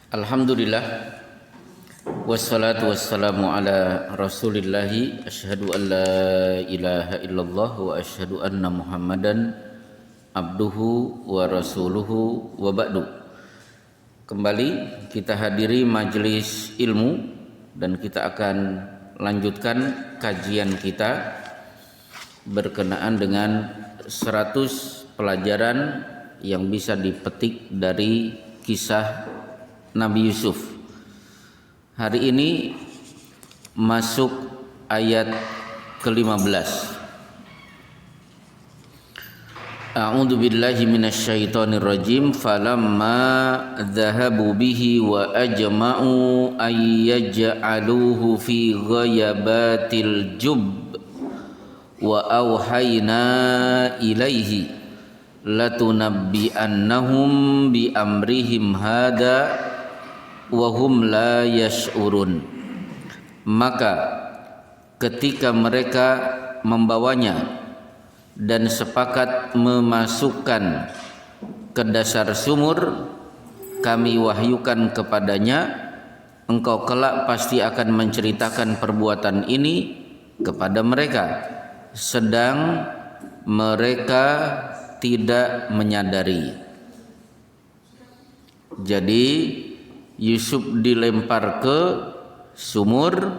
Alhamdulillah wassalatu wassalamu ala rasulillahi asyhadu an la ilaha illallah wa asyhadu anna muhammadan abduhu wa rasuluhu wa ba'du. Kembali kita hadiri majelis ilmu dan kita akan lanjutkan kajian kita berkenaan dengan 100 pelajaran yang bisa dipetik dari kisah Nabi Yusuf. Hari ini masuk ayat ke-15. A'udzu billahi minasyaitonir rajim. Falamma dhahabu bihi wa ajma'u ay yaj'aluhu fi ghayabatil jub wa auhayna ilaihi latunabbi'annahum bi amrihim hada wahum la yash'urun. Maka ketika mereka membawanya dan sepakat memasukkan ke dasar sumur, kami wahyukan kepadanya, engkau kelak pasti akan menceritakan perbuatan ini kepada mereka, sedang mereka tidak menyadari. Jadi Yusuf dilempar ke sumur,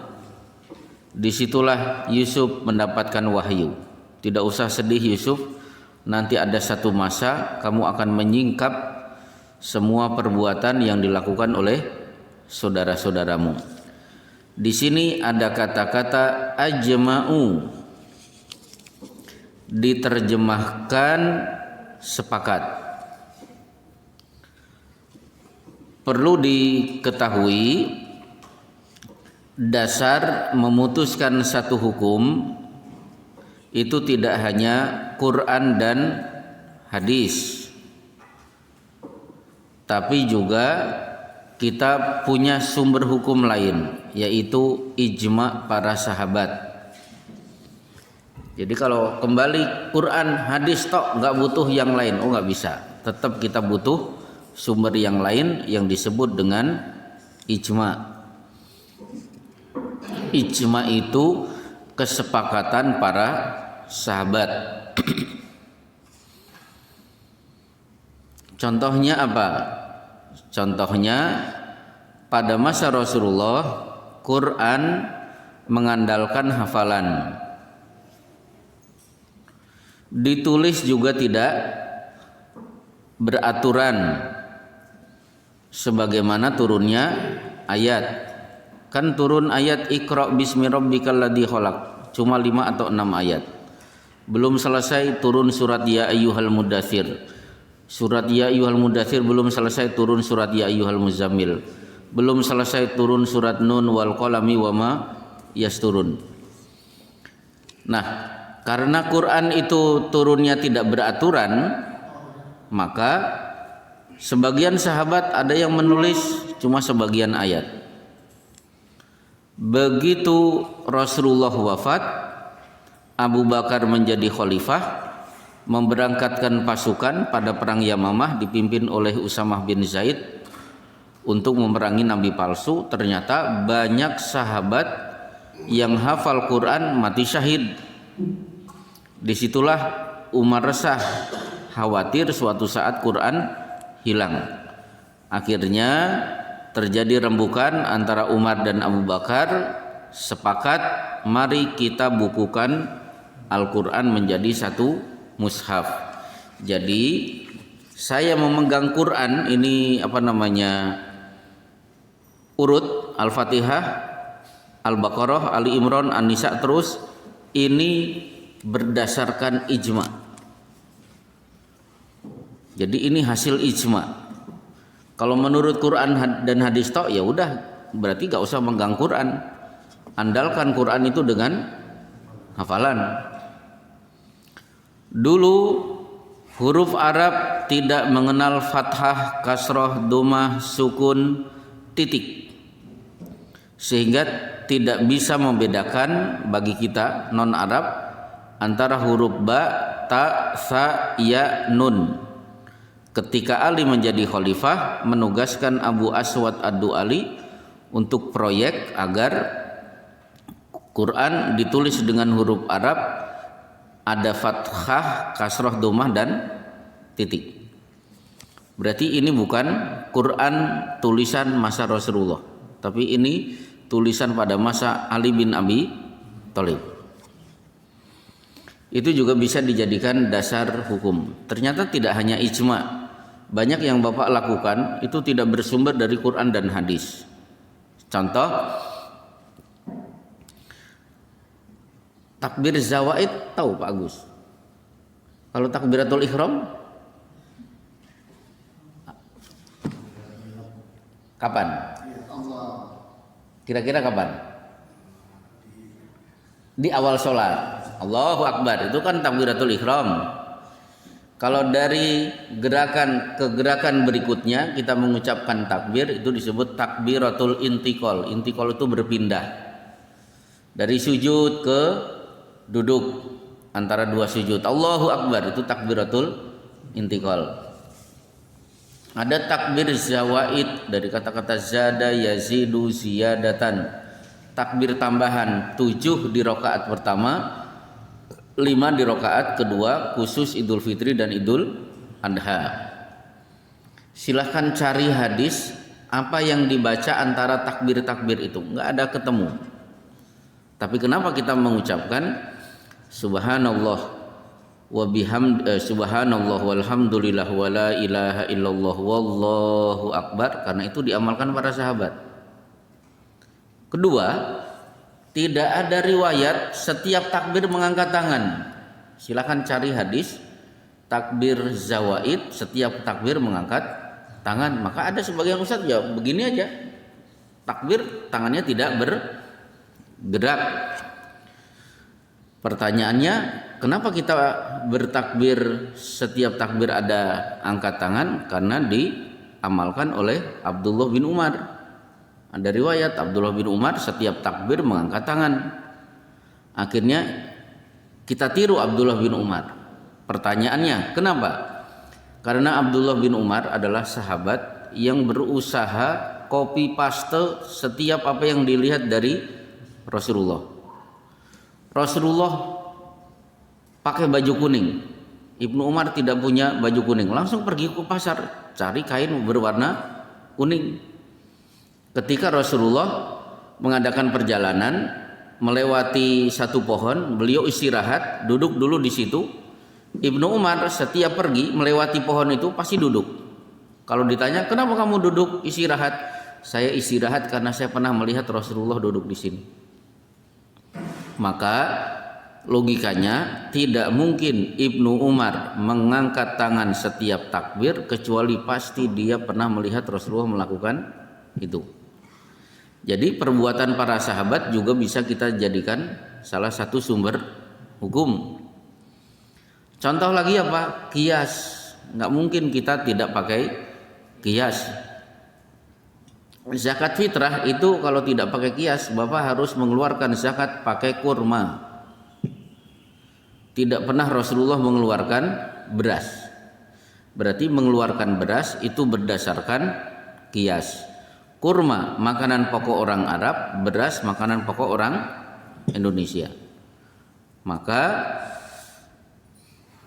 disitulah Yusuf mendapatkan wahyu. Tidak usah sedih Yusuf, nanti ada satu masa kamu akan menyingkap semua perbuatan yang dilakukan oleh saudara-saudaramu. Di sini ada kata-kata ajma'u, diterjemahkan sepakat. Perlu diketahui, dasar memutuskan satu hukum itu tidak hanya Quran dan hadis, tapi juga kita punya sumber hukum lain, yaitu ijma para sahabat. Jadi kalau kembali Quran hadis tok, nggak butuh yang lain, nggak bisa. Tetap kita butuh sumber yang lain yang disebut dengan ijma. Ijma itu kesepakatan para sahabat. Contohnya apa? Contohnya pada masa Rasulullah, Quran mengandalkan hafalan. Ditulis juga tidak beraturan sebagaimana turunnya ayat. Kan turun ayat Iqra bismi rabbikal ladzi khalaq, cuma 5 atau 6 ayat. Belum selesai turun surat Ya ayyuhal mudaththir. Surat Ya ayyuhal mudaththir belum selesai turun surat Ya ayyuhal muzammil. Belum selesai turun surat Nun wal qalami wama yasturun. Nah, karena Quran itu turunnya tidak beraturan, maka sebagian sahabat ada yang menulis cuma sebagian ayat. Begitu Rasulullah wafat, Abu Bakar menjadi khalifah, memberangkatkan pasukan pada perang Yamamah dipimpin oleh Usamah bin Zaid untuk memerangi nabi palsu. Ternyata banyak sahabat yang hafal Quran mati syahid. Disitulah Umar resah, khawatir suatu saat Quran hilang. Akhirnya terjadi rembukan antara Umar dan Abu Bakar, sepakat mari kita bukukan Al-Quran menjadi satu mushaf. Jadi saya memegang Quran ini urut Al-Fatihah, Al-Baqarah, Ali Imran, An-Nisa, terus ini berdasarkan ijma. Jadi ini hasil ijma. Kalau menurut Quran dan hadis tok, ya udah, berarti gak usah megang Quran. Andalkan Quran itu dengan hafalan. Dulu huruf Arab tidak mengenal fathah, kasroh, domah, sukun, titik, sehingga tidak bisa membedakan bagi kita non Arab antara huruf ba, ta, sa, ya, nun. ketika Ali menjadi khalifah menugaskan Abu Aswad Ad-Du'ali untuk proyek agar Quran ditulis dengan huruf Arab, ada fathah, kasroh, dhammah dan titik. Berarti ini bukan Quran tulisan masa Rasulullah, tapi ini tulisan pada masa Ali bin Abi Thalib. Itu juga bisa dijadikan dasar hukum. Ternyata tidak hanya ijma. Banyak yang Bapak lakukan itu tidak bersumber dari Quran dan hadis. Contoh, takbir zawaid tahu Pak Agus? Kalau takbiratul ihram kapan? Kira-kira kapan? Di awal sholat. Allahu Akbar, itu kan takbiratul ihram. Kalau dari gerakan ke gerakan berikutnya kita mengucapkan takbir, itu disebut takbiratul intiqal. Intiqal itu berpindah dari sujud ke duduk, antara dua sujud. Allahu Akbar, itu takbiratul intiqal. Ada takbir zawaid dari kata-kata zada yazidu ziyadatan. Takbir tambahan 7 di rakaat pertama, 5 di rakaat kedua, khusus Idul Fitri dan Idul Adha. Silahkan cari hadis apa yang dibaca antara takbir-takbir itu, nggak ada ketemu. Tapi kenapa kita mengucapkan subhanallah wa subhanallah walhamdulillah wa la ilaha illallah wallahu akbar? Karena itu diamalkan para sahabat. Kedua, tidak ada riwayat setiap takbir mengangkat tangan. Silakan cari hadis takbir zawaid setiap takbir mengangkat tangan. Maka ada sebagian ustaz ya begini aja, takbir tangannya tidak bergerak. Pertanyaannya, kenapa kita bertakbir setiap takbir ada angkat tangan? Karena diamalkan oleh Abdullah bin Umar. Ada riwayat Abdullah bin Umar setiap takbir mengangkat tangan. Akhirnya kita tiru Abdullah bin Umar. Pertanyaannya, kenapa? Karena Abdullah bin Umar adalah sahabat yang berusaha copy paste setiap apa yang dilihat dari Rasulullah. Rasulullah pakai baju kuning, Ibnu Umar tidak punya baju kuning, langsung pergi ke pasar cari kain berwarna kuning. Ketika Rasulullah mengadakan perjalanan melewati satu pohon, beliau istirahat, duduk dulu di situ. Ibnu Umar setiap pergi melewati pohon itu pasti duduk. Kalau ditanya, kenapa kamu duduk istirahat? Saya istirahat karena saya pernah melihat Rasulullah duduk di sini. Maka logikanya tidak mungkin Ibnu Umar mengangkat tangan setiap takbir kecuali pasti dia pernah melihat Rasulullah melakukan itu. Jadi perbuatan para sahabat juga bisa kita jadikan salah satu sumber hukum. Contoh lagi apa? Qiyas. Nggak mungkin kita tidak pakai qiyas. Zakat fitrah itu kalau tidak pakai qiyas, Bapak harus mengeluarkan zakat pakai kurma. Tidak pernah Rasulullah mengeluarkan beras. Berarti mengeluarkan beras itu berdasarkan qiyas. Kurma makanan pokok orang Arab, beras makanan pokok orang Indonesia. Maka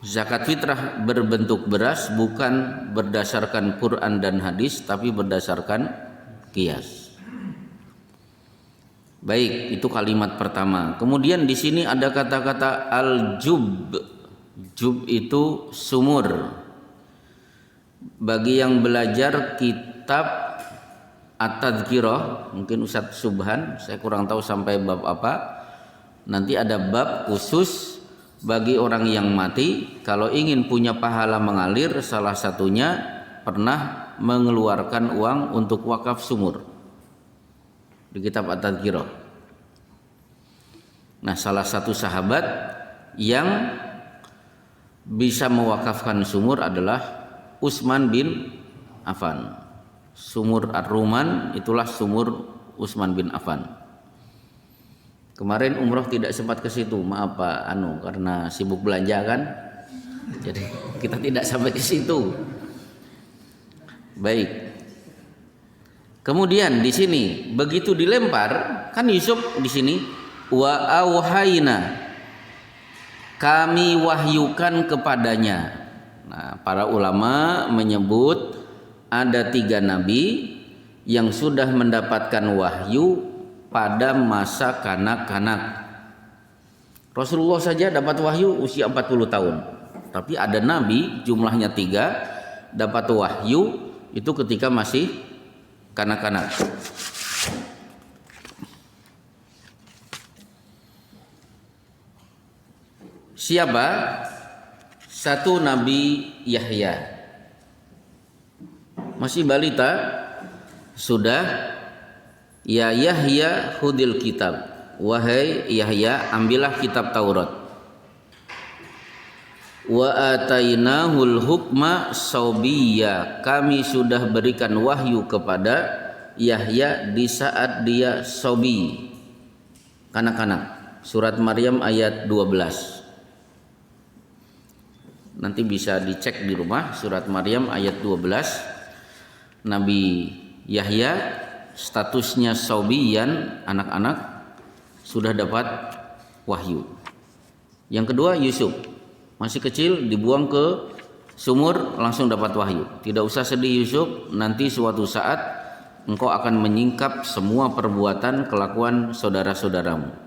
zakat fitrah berbentuk beras bukan berdasarkan Quran dan hadis, tapi berdasarkan qiyas. Baik, itu kalimat pertama. Kemudian di sini ada kata-kata al-jub. Jub itu sumur. Bagi yang belajar kitab At-Tadhkirah, mungkin Ustadz Subhan, saya kurang tahu sampai bab apa. Nanti ada bab khusus bagi orang yang mati kalau ingin punya pahala mengalir, salah satunya pernah mengeluarkan uang untuk wakaf sumur. Di kitab At-Tadhkirah. Nah, salah satu sahabat yang bisa mewakafkan sumur adalah Utsman bin Affan. Sumur Ar-Ruman itulah sumur Utsman bin Affan. Kemarin umroh tidak sempat ke situ, maaf Pak karena sibuk belanja kan. Jadi kita tidak sampai ke situ. Baik. Kemudian di sini begitu dilempar, kan Yusuf di sini wa auhayna, kami wahyukan kepadanya. Nah, para ulama menyebut ada 3 nabi yang sudah mendapatkan wahyu pada masa kanak-kanak. Rasulullah saja dapat wahyu usia 40 tahun. Tapi ada nabi jumlahnya 3 dapat wahyu itu ketika masih kanak-kanak. Siapa? Satu Nabi Yahya. Masih balita sudah, ya Yahya khudil kitab. Wahai Yahya, ambillah kitab Taurat. Wa atainahul hukma saubiyya, kami sudah berikan wahyu kepada Yahya di saat dia sobi, kanak-kanak. Surat Maryam ayat 12. Nanti bisa dicek di rumah, surat Maryam ayat 12. Nabi Yahya statusnya saubiyan, anak-anak, sudah dapat wahyu. Yang kedua Yusuf, masih kecil dibuang ke sumur langsung dapat wahyu. Tidak usah sedih Yusuf, nanti suatu saat engkau akan menyingkap semua perbuatan kelakuan saudara-saudaramu.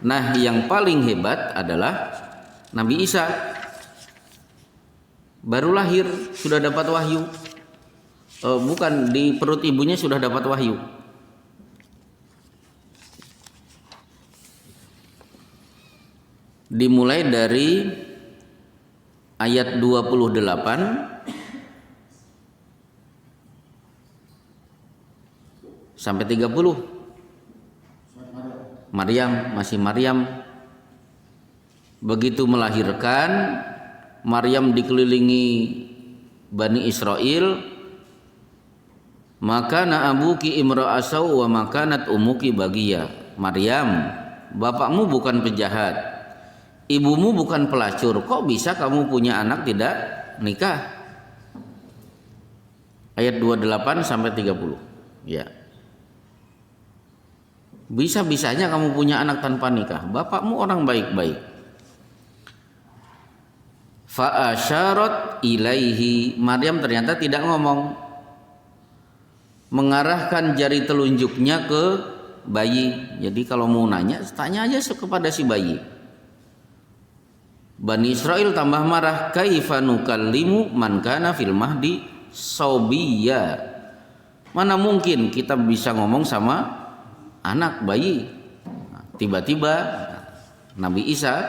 Nah, yang paling hebat adalah Nabi Isa. Baru lahir sudah dapat wahyu. Bukan, di perut ibunya sudah dapat wahyu. Dimulai dari ayat 28 sampai 30. Maryam, masih Maryam. Begitu melahirkan, Maryam dikelilingi Bani Israel. Maka na'abuki imra'asau wa makanat umuki bagiya. Maryam, bapakmu bukan penjahat, ibumu bukan pelacur. Kok bisa kamu punya anak tidak nikah? Ayat 28 sampai 30. Ya. Bisa-bisanya kamu punya anak tanpa nikah. Bapakmu orang baik-baik. Fa'asyarat ilaihi. Maryam ternyata tidak ngomong. Mengarahkan jari telunjuknya ke bayi. Jadi kalau mau nanya, tanya aja kepada si bayi. Bani Israel tambah marah. Kaifa nukallimu man kana fil mahdi saubiyya. Mana mungkin kita bisa ngomong sama anak bayi. Tiba-tiba Nabi Isa,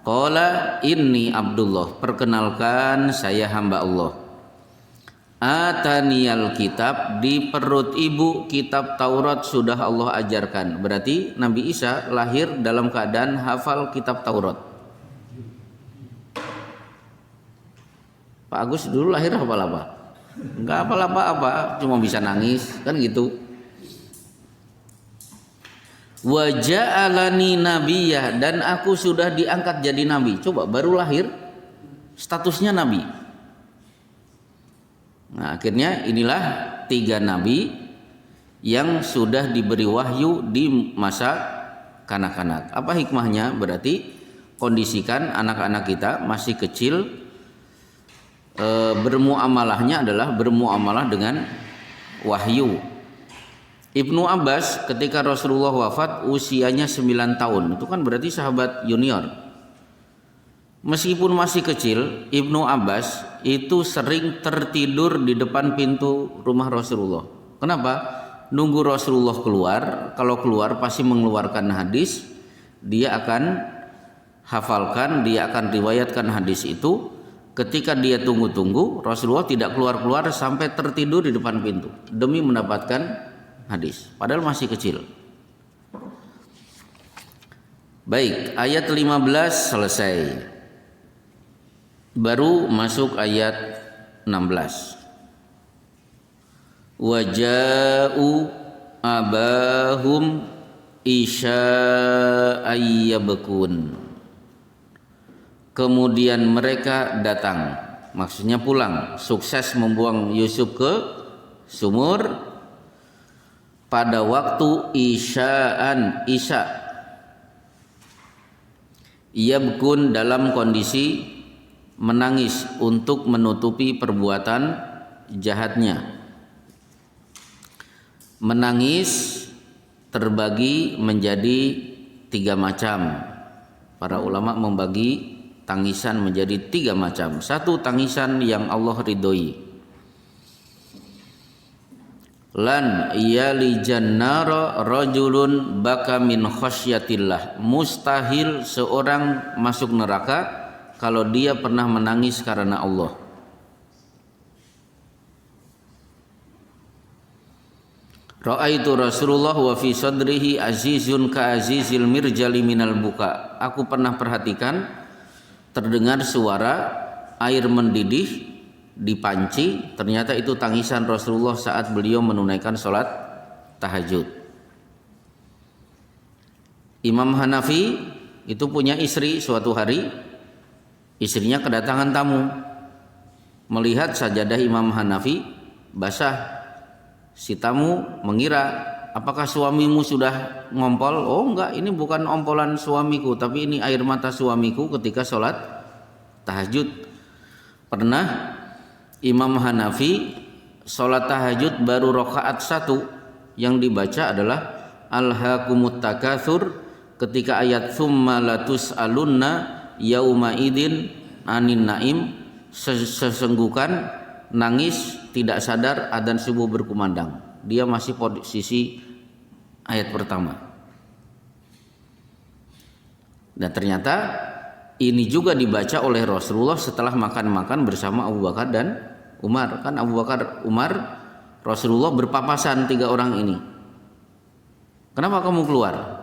qala inni Abdullah, perkenalkan saya hamba Allah. Ataniyal kitab, di perut ibu kitab Taurat sudah Allah ajarkan. Berarti Nabi Isa lahir dalam keadaan hafal kitab Taurat. Pak Agus dulu lahir hafal apa? Enggak hafal apa-apa, cuma bisa nangis, kan gitu. Wa ja'alani nabiyah, dan aku sudah diangkat jadi nabi. Coba, baru lahir statusnya nabi. Nah, akhirnya inilah 3 nabi yang sudah diberi wahyu di masa kanak-kanak. Apa hikmahnya? Berarti kondisikan anak-anak kita masih kecil, bermuamalahnya adalah bermuamalah dengan wahyu. Ibnu Abbas ketika Rasulullah wafat usianya 9 tahun. Itu kan berarti sahabat junior. Meskipun masih kecil, Ibnu Abbas itu sering tertidur di depan pintu rumah Rasulullah. Kenapa? Nunggu Rasulullah keluar. Kalau keluar pasti mengeluarkan hadis. Dia akan hafalkan, dia akan riwayatkan hadis itu. Ketika dia tunggu-tunggu, Rasulullah tidak keluar-keluar sampai tertidur di depan pintu demi mendapatkan hadis, padahal masih kecil. Baik, ayat 15 selesai. Baru masuk ayat 16. Waja'u abahum isya'ayyabkun. Kemudian mereka datang, maksudnya pulang, sukses membuang Yusuf ke sumur pada waktu isya. Yabkun dalam kondisi menangis untuk menutupi perbuatan jahatnya. Menangis terbagi menjadi 3 macam. Para ulama membagi tangisan menjadi 3 macam. Satu, tangisan yang Allah ridhoi. Lan yalijan nara rajulun baka min khasyatillah. Mustahil seorang masuk neraka kalau dia pernah menangis karena Allah. Ra'aitu Rasulullah wa fi sadrihi azizun ka azizil mirjali minal buka. Aku pernah perhatikan terdengar suara air mendidih di panci, ternyata itu tangisan Rasulullah saat beliau menunaikan sholat tahajud. Imam Hanafi itu punya istri, suatu hari istrinya kedatangan tamu. Melihat sajadah Imam Hanafi basah, si tamu mengira, apakah suamimu sudah ngompol? Oh enggak, ini bukan ompolan suamiku, tapi ini air mata suamiku ketika sholat tahajud. Pernah Imam Hanafi sholat tahajud baru rakaat 1, yang dibaca adalah Alhaakumut takatsur, ketika ayat tsumma latus'alunna yauma idin anin naim. Sesenggukan nangis tidak sadar adzan subuh berkumandang. Dia masih posisi ayat pertama. Dan ternyata ini juga dibaca oleh Rasulullah setelah makan-makan bersama Abu Bakar dan Umar. Kan Abu Bakar, Umar, Rasulullah berpapasan 3 orang ini. Kenapa kamu keluar?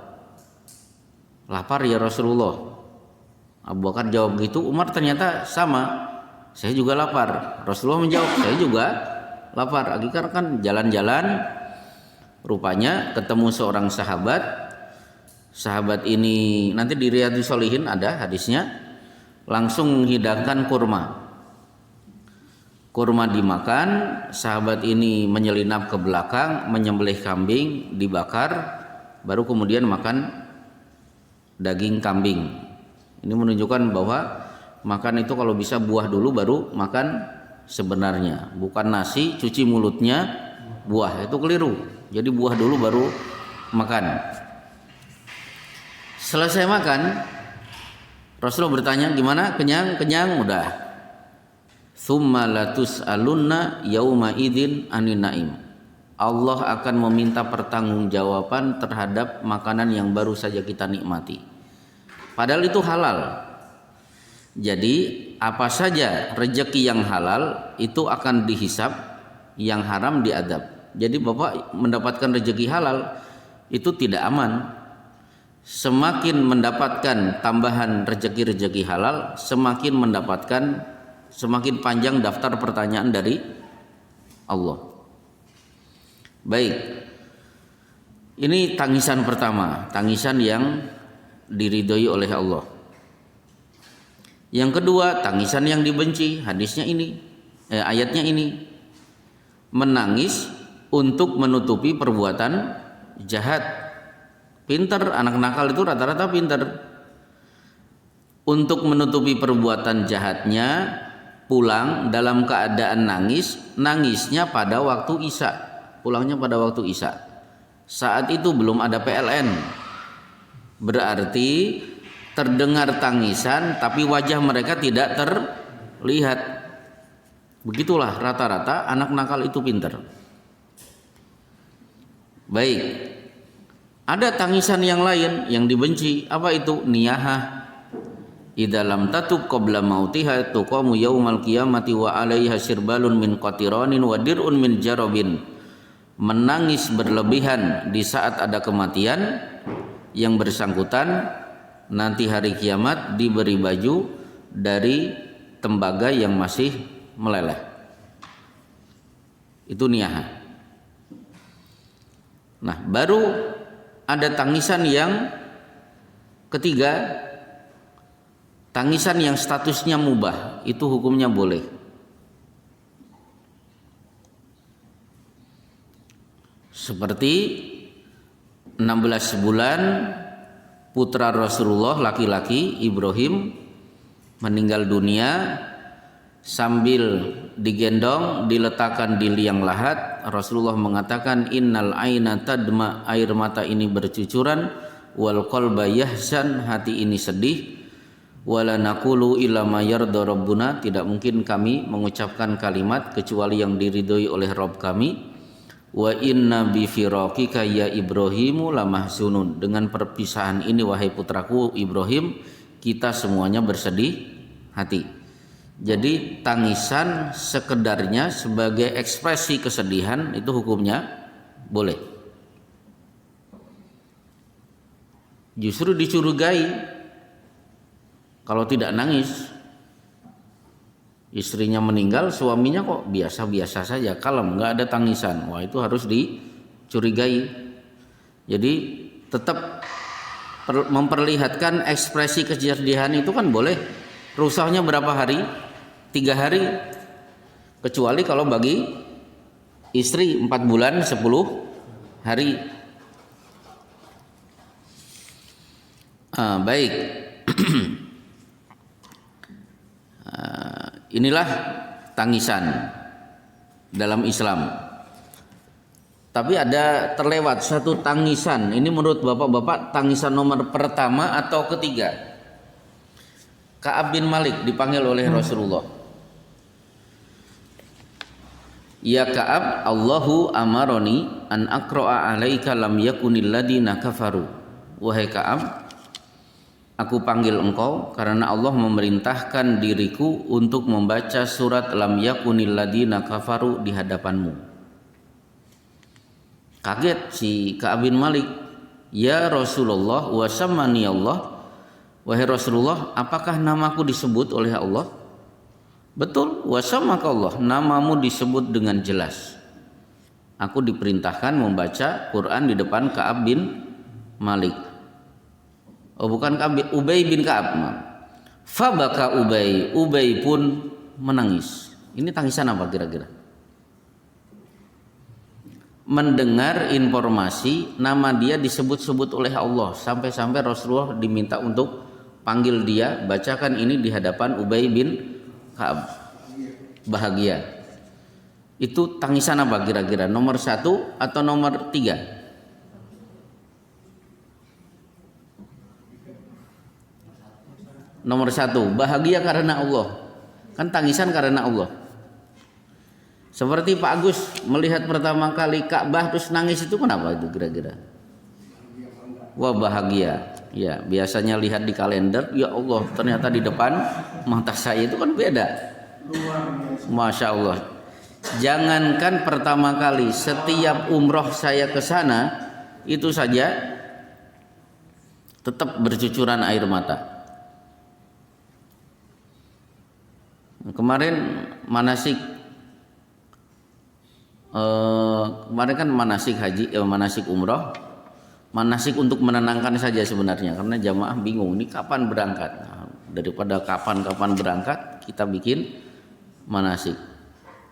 Lapar ya Rasulullah. Abu Bakar jawab gitu, Umar ternyata sama. Saya juga lapar. Rasulullah menjawab, saya juga lapar. Akhirnya kan jalan-jalan, rupanya ketemu seorang sahabat. Sahabat ini nanti di Riyadhus Shalihin ada hadisnya, langsung menghidangkan kurma. Kurma dimakan, sahabat ini menyelinap ke belakang, menyembelih kambing, dibakar, baru kemudian makan daging kambing. Ini menunjukkan bahwa makan itu kalau bisa buah dulu baru makan sebenarnya, bukan nasi cuci mulutnya buah, itu keliru. Jadi buah dulu baru makan. Selesai makan, Rasulullah bertanya, gimana? Kenyang? Kenyang, udah. Tsumma latus'alunna yauma idzin anin naim. Allah akan meminta pertanggungjawaban terhadap makanan yang baru saja kita nikmati. Padahal itu halal. Jadi apa saja rezeki yang halal itu akan dihisab, yang haram diadab. Jadi Bapak mendapatkan rezeki halal itu tidak aman. Semakin mendapatkan tambahan rezeki-rezeki halal, semakin panjang daftar pertanyaan dari Allah. Baik. Ini tangisan pertama, tangisan yang diridhoi oleh Allah. Yang kedua, tangisan yang dibenci. Hadisnya ini, ayatnya ini, menangis untuk menutupi perbuatan jahat. Pinter, anak nakal itu rata-rata pinter. Untuk menutupi perbuatan jahatnya, pulang dalam keadaan nangis. Nangisnya pada waktu isya. Pulangnya pada waktu isya. Saat itu belum ada PLN. Berarti terdengar tangisan tapi wajah mereka tidak terlihat. Begitulah rata-rata anak nakal itu pintar. Baik. Ada tangisan yang lain yang dibenci. Apa itu? Niyahah. Idza lam tatub qabla mautiha tuqamu yaumal qiyamati wa 'alaiha sirbalun min qatiranin wa dir'un min jarabin. Menangis berlebihan di saat ada kematian yang bersangkutan nanti hari kiamat diberi baju dari tembaga yang masih meleleh. Itu niyahah. Nah, baru ada tangisan yang ketiga, Tangisan yang statusnya mubah itu hukumnya boleh. Seperti 16 bulan putra Rasulullah laki-laki Ibrahim meninggal dunia sambil digendong diletakkan di liang lahat. Rasulullah mengatakan innal aina tadma, air mata ini bercucuran, wal qalba yahzan, hati ini sedih, wala naqulu illa ma yarda rabbuna, tidak mungkin kami mengucapkan kalimat kecuali yang diridhoi oleh Rabb kami. Wa inna bi firaqika ya Ibrahimu lamahzunun, dengan perpisahan ini wahai putraku Ibrahim kita semuanya bersedih hati. Jadi tangisan sekedarnya sebagai ekspresi kesedihan itu hukumnya boleh. Justru dicurigai kalau tidak nangis. Istrinya meninggal, suaminya kok biasa-biasa saja, kalem, nggak ada tangisan. Wah, itu harus dicurigai. Jadi tetap memperlihatkan ekspresi kesedihan itu kan boleh. Rusaknya berapa hari? 3 hari. Kecuali kalau bagi istri 4 bulan 10 hari. Baik. Inilah tangisan dalam Islam. Tapi ada terlewat satu tangisan. Ini menurut bapak-bapak tangisan nomor pertama atau ketiga? Ka'ab bin Malik dipanggil oleh Rasulullah. Ya Ka'ab, Allahu amaroni an aqra'a alaika lam yakunil ladina kafaru. Wahai Ka'ab, aku panggil engkau karena Allah memerintahkan diriku untuk membaca surat lam yakunil ladina kafaru di hadapanmu. Kaget si Ka'ab bin Malik. Ya Rasulullah wa sammani Allah. Wahai Rasulullah, apakah namaku disebut oleh Allah? Betul, wa sammaka Allah, namamu disebut dengan jelas. Aku diperintahkan membaca Quran di depan Ka'ab bin Malik. Oh bukan Ka'ab, Ubay bin Ka'ab. Fabaka Ubay, Ubay pun menangis. Ini tangisan apa kira-kira? Mendengar informasi nama dia disebut-sebut oleh Allah, sampai-sampai Rasulullah diminta untuk panggil dia, bacakan ini di hadapan Ubay bin Ka'ab. Bahagia. Itu tangisan apa kira-kira? Nomor 1 atau nomor 3? Nomor 1, bahagia karena Allah. Kan tangisan karena Allah. Seperti Pak Agus melihat pertama kali Ka'bah terus nangis, itu kenapa itu kira-kira? Wah, bahagia. Ya, biasanya lihat di kalender, ya Allah, ternyata di depan mata saya itu kan beda. Masya Allah. Jangankan pertama kali, setiap umroh saya ke sana itu saja tetap bercucuran air mata. Kemarin kan manasik haji, manasik umroh, manasik untuk menenangkan saja sebenarnya, karena jamaah bingung ini kapan berangkat. Nah, daripada kapan berangkat, kita bikin manasik.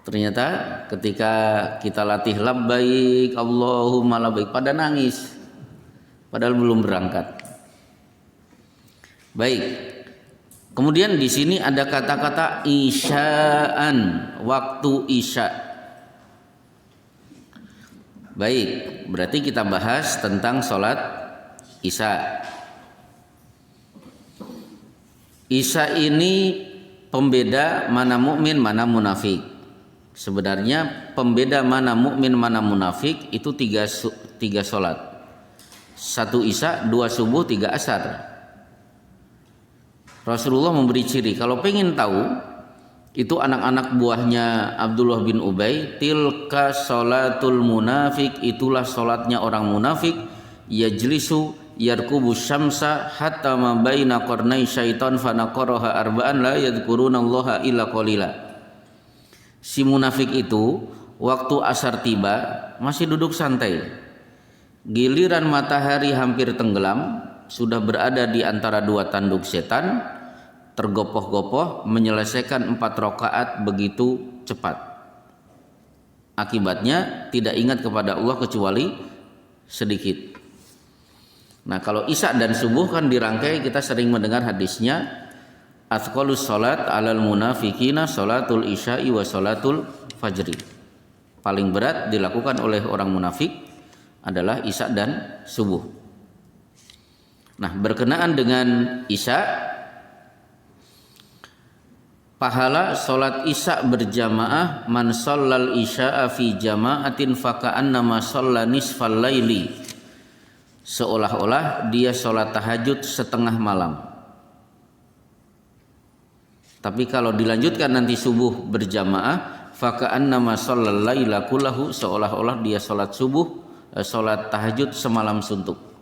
Ternyata ketika kita latih labbaik Allahumma labbaik, pada nangis, padahal belum berangkat. Baik. Kemudian di sini ada kata-kata isya'an, waktu isya. Baik, berarti kita bahas tentang sholat isya. Isya ini pembeda mana mukmin, mana munafik. Sebenarnya pembeda mana mukmin, mana munafik itu tiga sholat. 1 isya, 2 subuh, 3 asar. Rasulullah memberi ciri, kalau pengen tahu itu anak-anak buahnya Abdullah bin Ubay, tilka sholatul munafik, itulah sholatnya orang munafik, yajlisu yarkubu syamsa hatta ma baina qarnai syaitan fanaqaraha arba'an la yadhkurunallaha illa qalila. Si munafik itu waktu asar tiba masih duduk santai, giliran matahari hampir tenggelam, sudah berada di antara 2 tanduk setan, tergopoh-gopoh menyelesaikan 4 rakaat begitu cepat. Akibatnya tidak ingat kepada Allah kecuali sedikit. Nah, kalau isya dan subuh kan dirangkai, kita sering mendengar hadisnya, athqalus salat alal munafiqina salatul isya'i wa salatul fajri. Paling berat dilakukan oleh orang munafik adalah isya dan subuh. Nah, berkenaan dengan isya, pahala salat isya berjamaah, man shallal isya'a fi jama'atin faka'annama shalla nisfal laili, seolah-olah dia salat tahajud setengah malam. Tapi kalau dilanjutkan nanti subuh berjamaah, faka'annama shallal laila kullahu, seolah-olah dia salat subuh, salat tahajud semalam suntuk.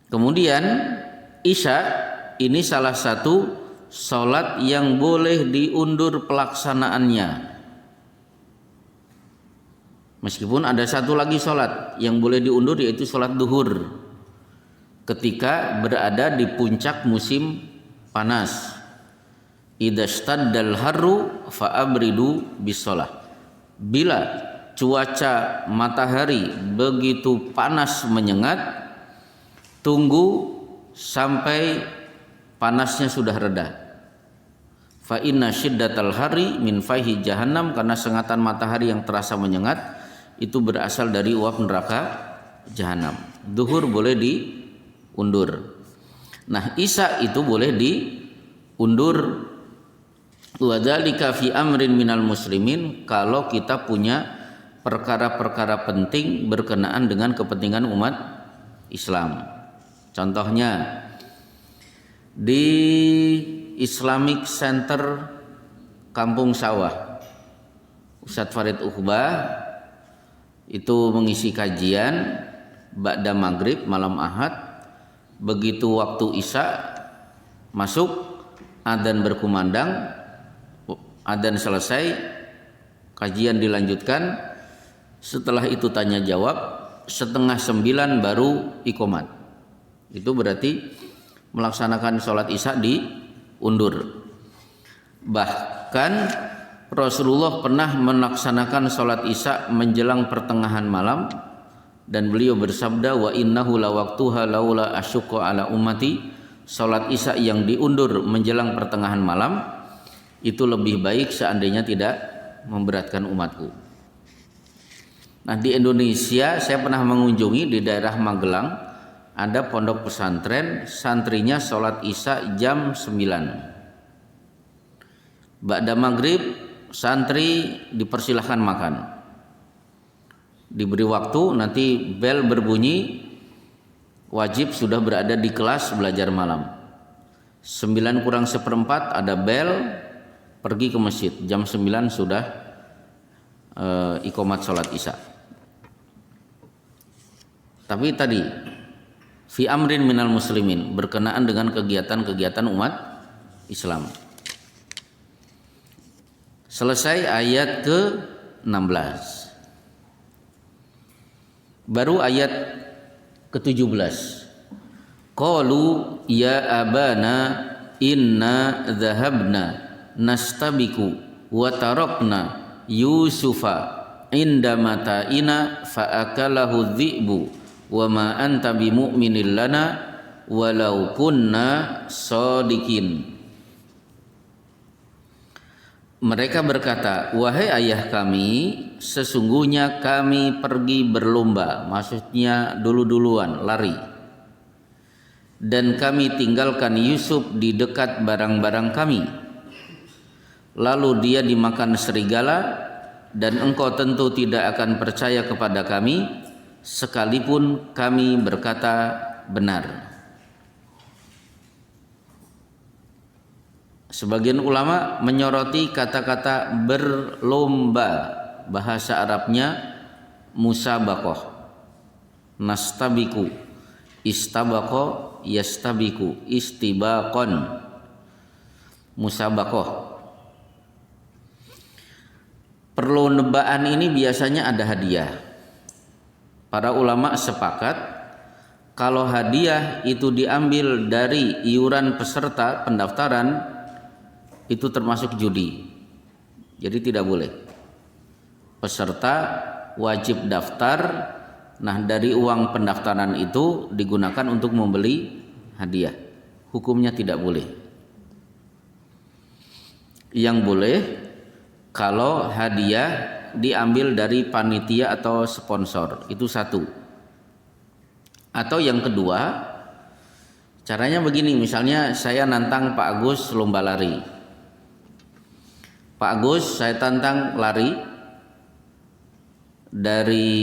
Kemudian isya ini salah satu salat yang boleh diundur pelaksanaannya. Meskipun ada satu lagi salat yang boleh diundur, yaitu salat duhur ketika berada di puncak musim panas. Idzastaddal harru fa'abridu bisalah. Bila cuaca matahari begitu panas menyengat, tunggu sampai panasnya sudah reda. Fa inna syiddatal hari min faihi jahannam, karena sengatan matahari yang terasa menyengat itu berasal dari uap neraka jahanam. Duhur boleh diundur. Nah, isya itu boleh diundur. Wa dzalika fi amrin minal muslimin, kalau kita punya perkara-perkara penting berkenaan dengan kepentingan umat Islam. Contohnya di Islamic Center Kampung Sawah, Ustadz Farid Uqbah itu mengisi kajian ba'da maghrib malam Ahad. Begitu waktu isya masuk, adzan berkumandang, adzan selesai, kajian dilanjutkan. Setelah itu tanya jawab, 8:30 baru iqomat. Itu berarti melaksanakan sholat isya diundur. Bahkan Rasulullah pernah melaksanakan sholat isya menjelang pertengahan malam, dan beliau bersabda, wa innahu lawaqtuha laula asyqa ala ummati. Sholat isya yang diundur menjelang pertengahan malam itu lebih baik seandainya tidak memberatkan umatku. Nah, di Indonesia saya pernah mengunjungi di daerah Magelang, ada pondok pesantren, santrinya sholat isya jam 9. Ba'da maghrib santri dipersilahkan makan, diberi waktu, nanti bel berbunyi, wajib sudah berada di kelas belajar malam. 9:kurang 1/4 ada bel, pergi ke masjid, jam 9 sudah iqomat sholat isya. Tapi tadi fi amrin minal muslimin, berkenaan dengan kegiatan-kegiatan umat Islam. Selesai ayat ke-16. Baru ayat ke-17. Qalu ya abana inna dhahabna nastabiku wa tarakna yusufa inda mata'ina fa'akalahu dhi'bu wa ma anta bimu'minin lana walau kunna shadiqin. Mereka berkata, wahai ayah kami, sesungguhnya kami pergi berlomba, maksudnya dulu-duluan, lari, dan kami tinggalkan Yusuf di dekat barang-barang kami, lalu dia dimakan serigala, dan engkau tentu tidak akan percaya kepada kami sekalipun kami berkata benar. Sebagian ulama menyoroti kata-kata berlomba, bahasa Arabnya musabaqah, nastabiku, istabaqo, yastabiku, istibaqon, musabaqah. Perlombaan ini biasanya ada hadiah. Para ulama sepakat kalau hadiah itu diambil dari iuran peserta pendaftaran, itu termasuk judi. Jadi tidak boleh. Peserta wajib daftar, nah dari uang pendaftaran itu digunakan untuk membeli hadiah. Hukumnya tidak boleh. Yang boleh kalau hadiah diambil dari panitia atau sponsor, itu satu. Atau yang kedua, caranya begini, misalnya saya nantang Pak Agus lomba lari. Pak Agus, saya tantang lari dari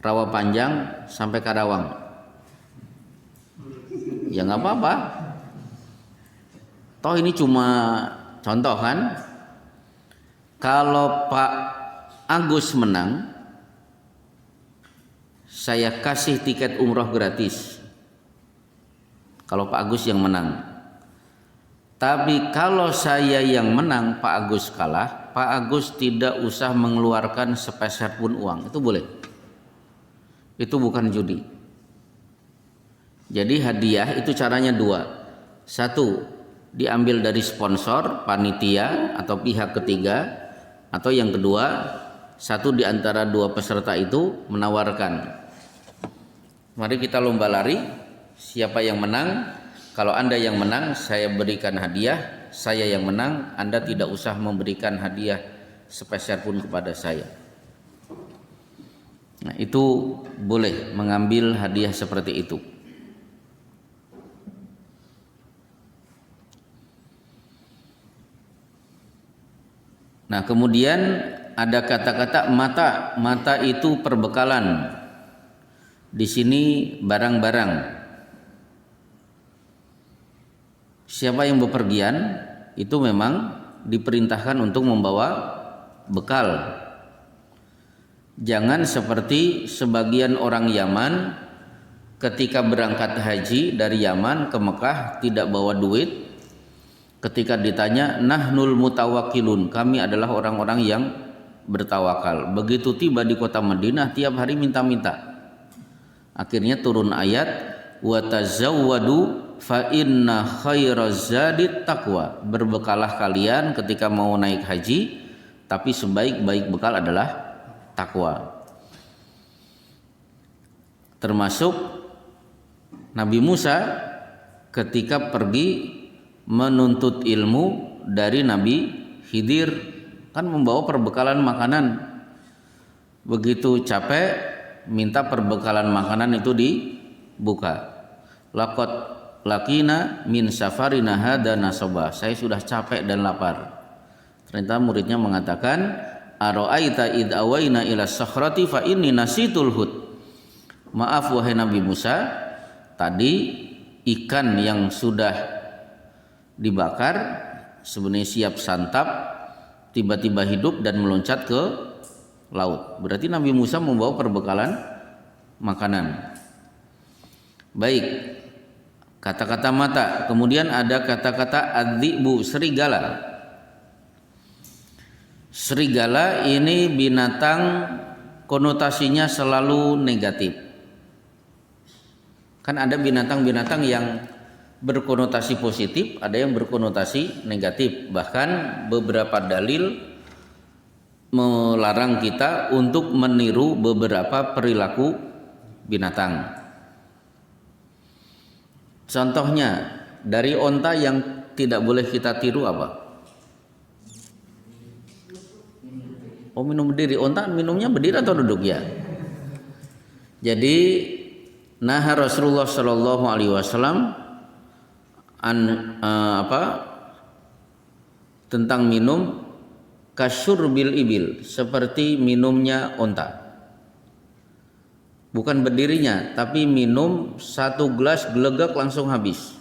Rawapanjang sampai Karawang. Ya nggak apa-apa. Toh ini cuma contoh kan. Kalau Pak Agus menang, saya kasih tiket umroh gratis. Kalau Pak Agus yang menang. Tapi kalau saya yang menang, Pak Agus kalah, Pak Agus tidak usah mengeluarkan sepeser pun uang. Itu boleh. Itu bukan judi. Jadi hadiah itu caranya dua. Satu, diambil dari sponsor, panitia atau pihak ketiga. Atau yang kedua, satu di antara dua peserta itu menawarkan, mari kita lomba lari, siapa yang menang? Kalau Anda yang menang, saya berikan hadiah. Saya yang menang, Anda tidak usah memberikan hadiah sepeser pun kepada saya. Nah, itu boleh mengambil hadiah seperti itu. Nah, kemudian ada kata-kata mata. Mata itu perbekalan. Di sini barang-barang. Siapa yang bepergian itu memang diperintahkan untuk membawa bekal. Jangan seperti sebagian orang Yaman ketika berangkat haji dari Yaman ke Mekah tidak bawa duit. Ketika ditanya, nahnul mutawakkilun, kami adalah orang-orang yang bertawakal. Begitu tiba di kota Madinah, tiap hari minta-minta. Akhirnya turun ayat, wa tazawwadu fa inna khairaz zadit taqwa. Berbekalah kalian ketika mau naik haji, tapi sebaik-baik bekal adalah takwa. Termasuk Nabi Musa ketika pergi menuntut ilmu dari Nabi Khidir, kan membawa perbekalan makanan. Begitu capek minta perbekalan makanan itu dibuka. Laqad laqina min safarina hada nasaba. Saya sudah capek dan lapar. Ternyata muridnya mengatakan, ara'aita id awaina ila sakhrati fa inni nasitul hud. Maaf wahai Nabi Musa, tadi ikan yang sudah dibakar sebenarnya siap santap, tiba-tiba hidup dan meloncat ke laut. Berarti Nabi Musa membawa perbekalan makanan. Baik, kata-kata mata. Kemudian ada kata-kata adzibu, serigala. Serigala ini binatang konotasinya selalu negatif. Kan ada binatang-binatang yang berkonotasi positif, ada yang berkonotasi negatif. Bahkan beberapa dalil melarang kita untuk meniru beberapa perilaku binatang. Contohnya, dari onta yang tidak boleh kita tiru apa? Oh, minum berdiri. Onta minumnya berdiri atau duduk ya? Jadi, nah Rasulullah Shallallahu Alaihi Wasallam tentang minum kasyurbil ibil, seperti minumnya onta. Bukan berdirinya, tapi minum satu gelas gelegak langsung habis.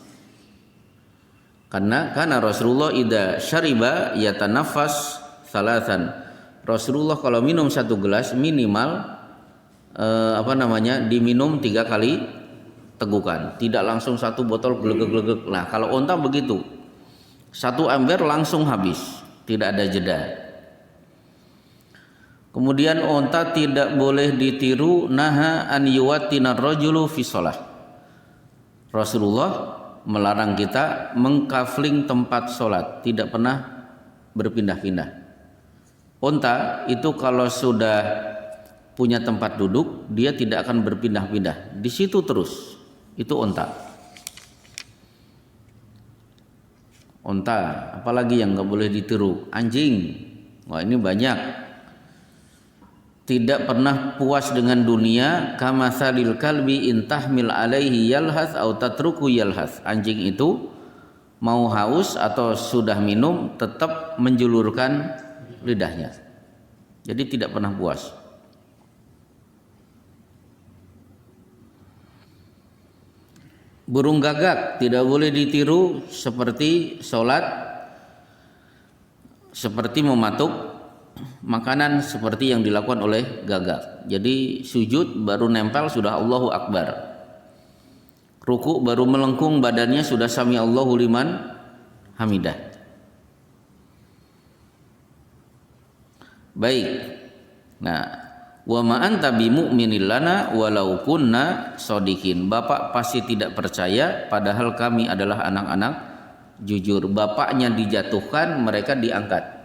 Karena Rasulullah idza syariba yatanafas salatan. Rasulullah kalau minum satu gelas minimal diminum 3 kali tegukan, tidak langsung satu botol gelegek-gelegek. Nah, kalau onta begitu, 1 ember langsung habis, tidak ada jeda. Kemudian unta tidak boleh ditiru, naha an yuwattinar rajulu fi shalah. Rasulullah melarang kita mengkafling tempat sholat, tidak pernah berpindah-pindah. Unta itu kalau sudah punya tempat duduk, dia tidak akan berpindah-pindah, di situ terus. Itu unta. Unta, apalagi yang nggak boleh ditiru? Anjing. Wah, ini banyak. Tidak pernah puas dengan dunia, kamatsalil kalbi in tahmil alaihi yalhas au tatruku yalhas. Anjing itu mau haus atau sudah minum tetap menjulurkan lidahnya. Jadi tidak pernah puas. Burung gagak tidak boleh ditiru seperti sholat, seperti mematuk makanan seperti yang dilakukan oleh gagak. Jadi sujud baru nempel sudah Allahu Akbar. Ruku baru melengkung badannya sudah sami Allahu liman hamidah. Baik. Nah, wa ma anta bimu'minin lana walau kunna shodiqin. Bapak pasti tidak percaya padahal kami adalah anak-anak jujur. Bapaknya dijatuhkan, mereka diangkat.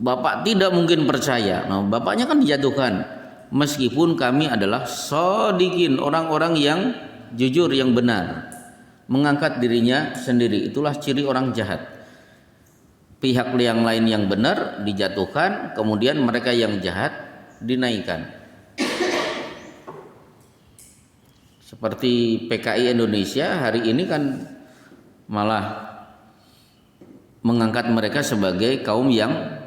Bapak tidak mungkin percaya. Nah, bapaknya kan dijatuhkan. Meskipun kami adalah shodiqin, orang-orang yang jujur, yang benar. Mengangkat dirinya sendiri. Itulah ciri orang jahat. Pihak yang lain yang benar dijatuhkan, kemudian mereka yang jahat dinaikkan. Seperti PKI Indonesia hari ini kan malah mengangkat mereka sebagai kaum yang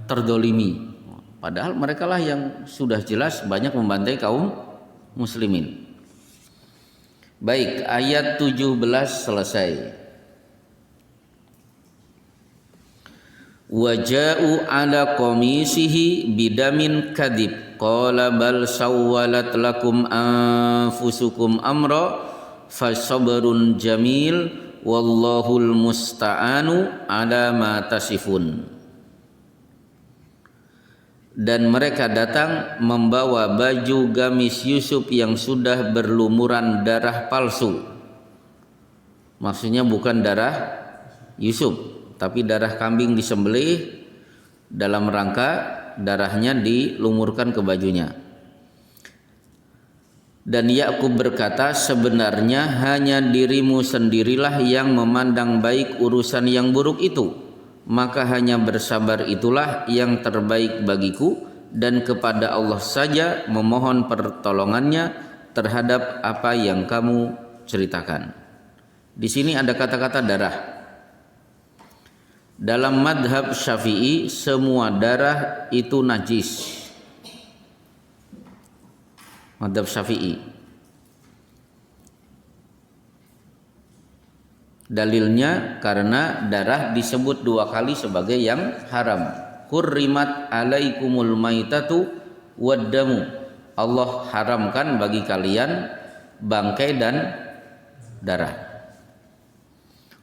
terdolimi, padahal mereka lah yang sudah jelas banyak membantai kaum muslimin. Baik, ayat 17 selesai. Waja'u ala qamisihi bidamin kadib qala bal sawwalat lakum anfusukum amra fasabrun jamil wallahul musta'anu ala ma tasifun. Dan mereka datang membawa baju gamis Yusuf yang sudah berlumuran darah palsu. Maksudnya bukan darah Yusuf, tapi darah kambing disembelih, dalam rangka darahnya dilumurkan ke bajunya. Dan Yakub berkata, sebenarnya hanya dirimu sendirilah yang memandang baik urusan yang buruk itu. Maka hanya bersabar itulah yang terbaik bagiku, dan kepada Allah saja memohon pertolongannya terhadap apa yang kamu ceritakan. Di sini ada kata-kata darah. Dalam madhab Syafi'i semua darah itu najis. Madhab Syafi'i. Dalilnya karena darah disebut dua kali sebagai yang haram. Hurrimat alaikumul maitatu waddamu. Allah haramkan bagi kalian bangkai dan darah.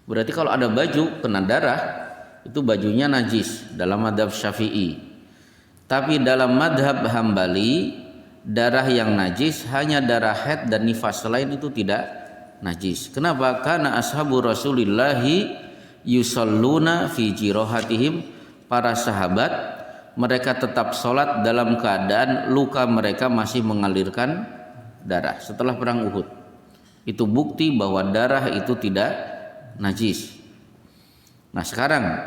Berarti kalau ada baju kena darah, itu bajunya najis dalam madhab Syafi'i. Tapi dalam madhab Hambali, darah yang najis hanya darah haid dan nifas, selain itu tidak najis. Kenapa? Karena ashabu Rasulillahi yusalluna fi jirohatihim. Para sahabat mereka tetap sholat dalam keadaan luka mereka masih mengalirkan darah setelah perang Uhud. Itu bukti bahwa darah itu tidak najis. Nah sekarang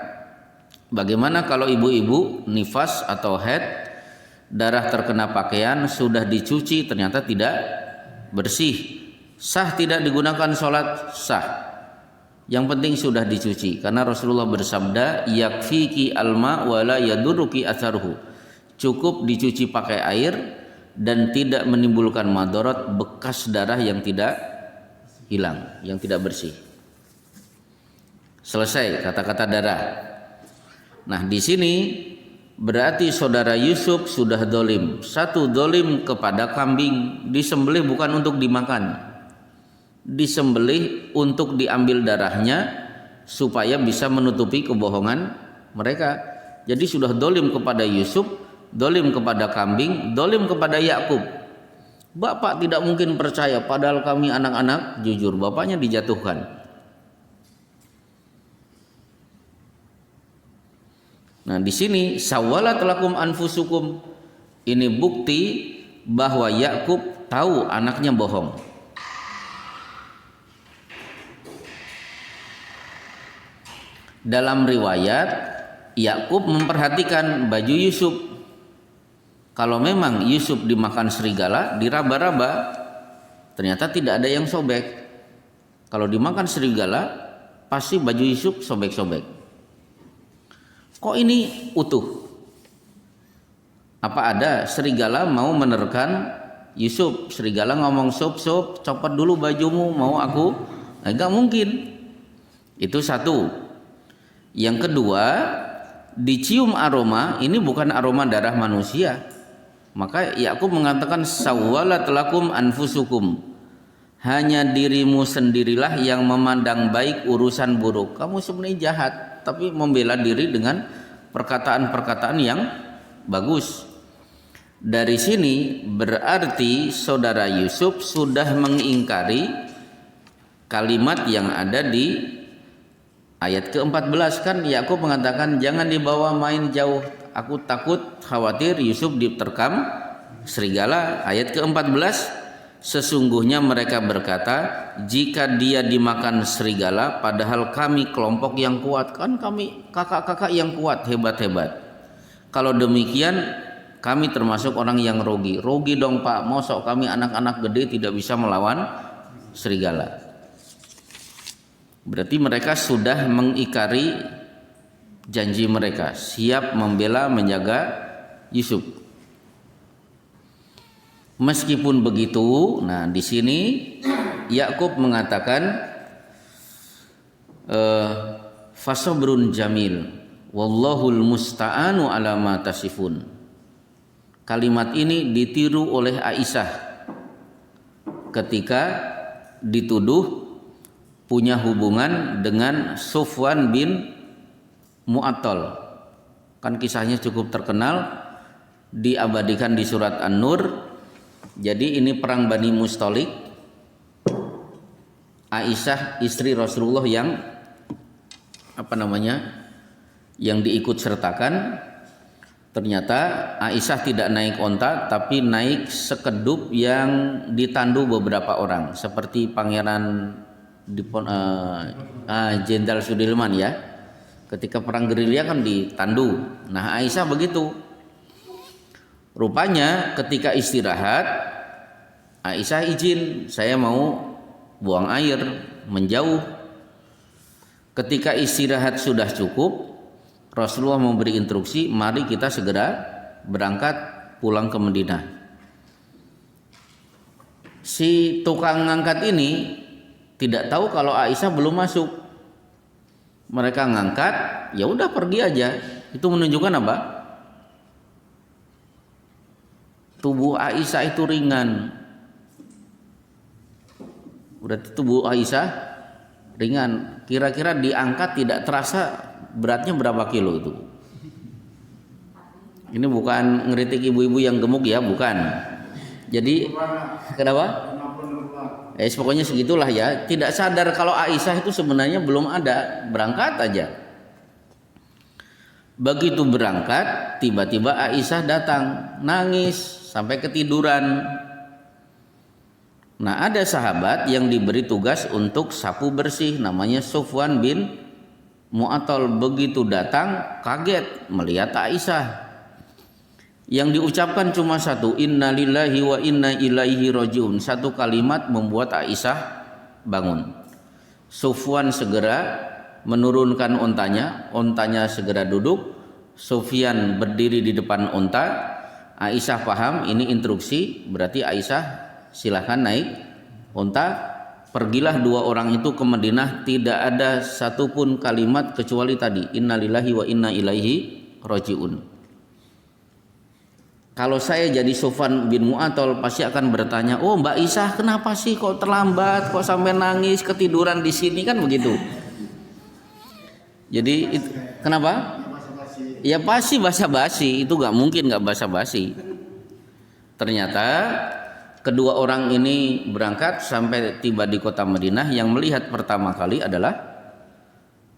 bagaimana kalau ibu-ibu nifas atau haid, darah terkena pakaian sudah dicuci ternyata tidak bersih, sah tidak digunakan sholat? Sah. Yang penting sudah dicuci, karena Rasulullah bersabda, yakfiki alma wala yadurruki atharuhu. Cukup dicuci pakai air dan tidak menimbulkan madarat bekas darah yang tidak hilang, yang tidak bersih. Selesai kata-kata darah. Nah di sini berarti saudara Yusuf sudah dolim. Satu, dolim kepada kambing, disembelih bukan untuk dimakan, disembelih untuk diambil darahnya supaya bisa menutupi kebohongan mereka. Jadi sudah dolim kepada Yusuf, dolim kepada kambing, dolim kepada Yakub. Bapak tidak mungkin percaya, padahal kami anak-anak jujur. Bapaknya dijatuhkan. Nah, di sini sawalat lakum anfusukum, ini bukti bahwa Yakub tahu anaknya bohong. Dalam riwayat, Yakub memperhatikan baju Yusuf. Kalau memang Yusuf dimakan serigala, diraba-raba, ternyata tidak ada yang sobek. Kalau dimakan serigala, pasti baju Yusuf sobek-sobek. Kok ini utuh? Apa ada serigala mau menerkam Yusuf? Serigala ngomong, "Sob, copot dulu bajumu, mau aku?" Nah, enggak mungkin. Itu satu. Yang kedua, dicium aroma, ini bukan aroma darah manusia. Maka Yakub mengatakan sawwalat lakum anfusukum. Hanya dirimu sendirilah yang memandang baik urusan buruk. Kamu sebenarnya jahat, tapi membela diri dengan perkataan-perkataan yang bagus. Dari sini berarti saudara Yusuf sudah mengingkari kalimat yang ada di ayat ke-14. Kan Yakub mengatakan jangan dibawa main jauh, aku takut khawatir Yusuf diterkam serigala. Ayat ke-14, sesungguhnya mereka berkata, jika dia dimakan serigala, padahal kami kelompok yang kuat. Kan kami kakak-kakak yang kuat, hebat-hebat. Kalau demikian kami termasuk orang yang rugi. Rugi dong Pak, mosok kami anak-anak gede tidak bisa melawan serigala. Berarti mereka sudah mengikari janji mereka, siap membela menjaga Yusuf. Meskipun begitu, nah di sini Yakub mengatakan fasabrun jamil wallahul musta'anu ala ma tasifun. Kalimat ini ditiru oleh Aisyah ketika dituduh punya hubungan dengan Sufwan bin Mu'attal. Kan kisahnya cukup terkenal, diabadikan di surat An-Nur. Jadi ini perang Bani Mustalik. Aisyah istri Rasulullah yang yang diikut sertakan. Ternyata Aisyah tidak naik onta, tapi naik sekedup yang ditandu beberapa orang, seperti Pangeran Jenderal Sudirman ya. Ketika perang gerilya kan ditandu. Nah, Aisyah begitu. Rupanya ketika istirahat, Aisyah izin, saya mau buang air, menjauh. Ketika istirahat sudah cukup, Rasulullah memberi instruksi, mari kita segera berangkat pulang ke Madinah. Si tukang ngangkat ini tidak tahu kalau Aisyah belum masuk. Mereka ngangkat, ya udah pergi aja. Itu menunjukkan apa? Tubuh Aisyah itu ringan. Berarti tubuh Aisyah ringan. Kira-kira diangkat tidak terasa beratnya berapa kilo itu? Ini bukan ngeritik ibu-ibu yang gemuk ya, bukan. Jadi kenapa? Pokoknya segitulah ya. Tidak sadar kalau Aisyah itu sebenarnya belum ada, berangkat aja. Begitu berangkat, tiba-tiba Aisyah datang, nangis sampai ketiduran. Nah, ada sahabat yang diberi tugas untuk sapu bersih, namanya Sufwan bin Mu'attal. Begitu datang, kaget melihat Aisyah. Yang diucapkan cuma satu, inna lillahi wa inna ilaihi rajiun. Satu kalimat membuat Aisyah bangun. Sufwan segera menurunkan ontanya segera duduk. Sufyan berdiri di depan onta. Aisyah paham ini instruksi, berarti Aisyah silakan naik onta. Pergilah dua orang itu ke Madinah, tidak ada satupun kalimat kecuali tadi, inna lillahi wa inna ilaihi rajiun. Kalau saya jadi Sufwan bin Mu'attal pasti akan bertanya, oh Mbak Aisyah kenapa sih kok terlambat, kok sampai nangis, ketiduran di sini, kan begitu. Jadi kenapa? Ya pasti basa-basi, itu gak mungkin gak basa-basi. Ternyata kedua orang ini berangkat sampai tiba di kota Madinah. Yang melihat pertama kali adalah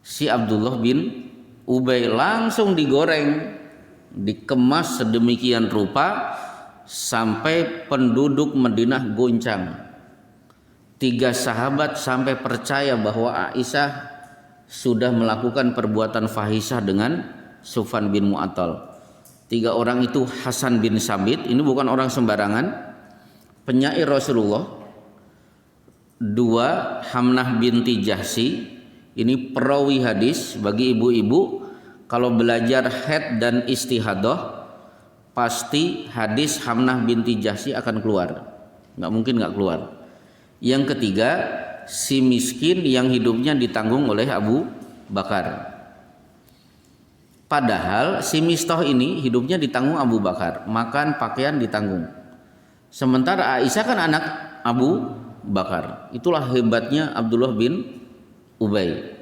si Abdullah bin Ubay. Langsung digoreng, dikemas sedemikian rupa sampai penduduk Madinah goncang. 3 sahabat sampai percaya bahwa Aisyah sudah melakukan perbuatan fahisyah dengan Sufyan bin Mu'attal. 3 orang itu Hasan bin Sabit, ini bukan orang sembarangan, penyair Rasulullah. 2 Hamnah binti Jahsi, ini perawi hadis. Bagi ibu-ibu kalau belajar haid dan istihadah, pasti hadis Hamnah binti Jahsi akan keluar, nggak mungkin nggak keluar. Yang ketiga, si miskin yang hidupnya ditanggung oleh Abu Bakar. Padahal si Mistah ini hidupnya ditanggung Abu Bakar, makan pakaian ditanggung. Sementara Aisyah kan anak Abu Bakar. Itulah hebatnya Abdullah bin Ubay.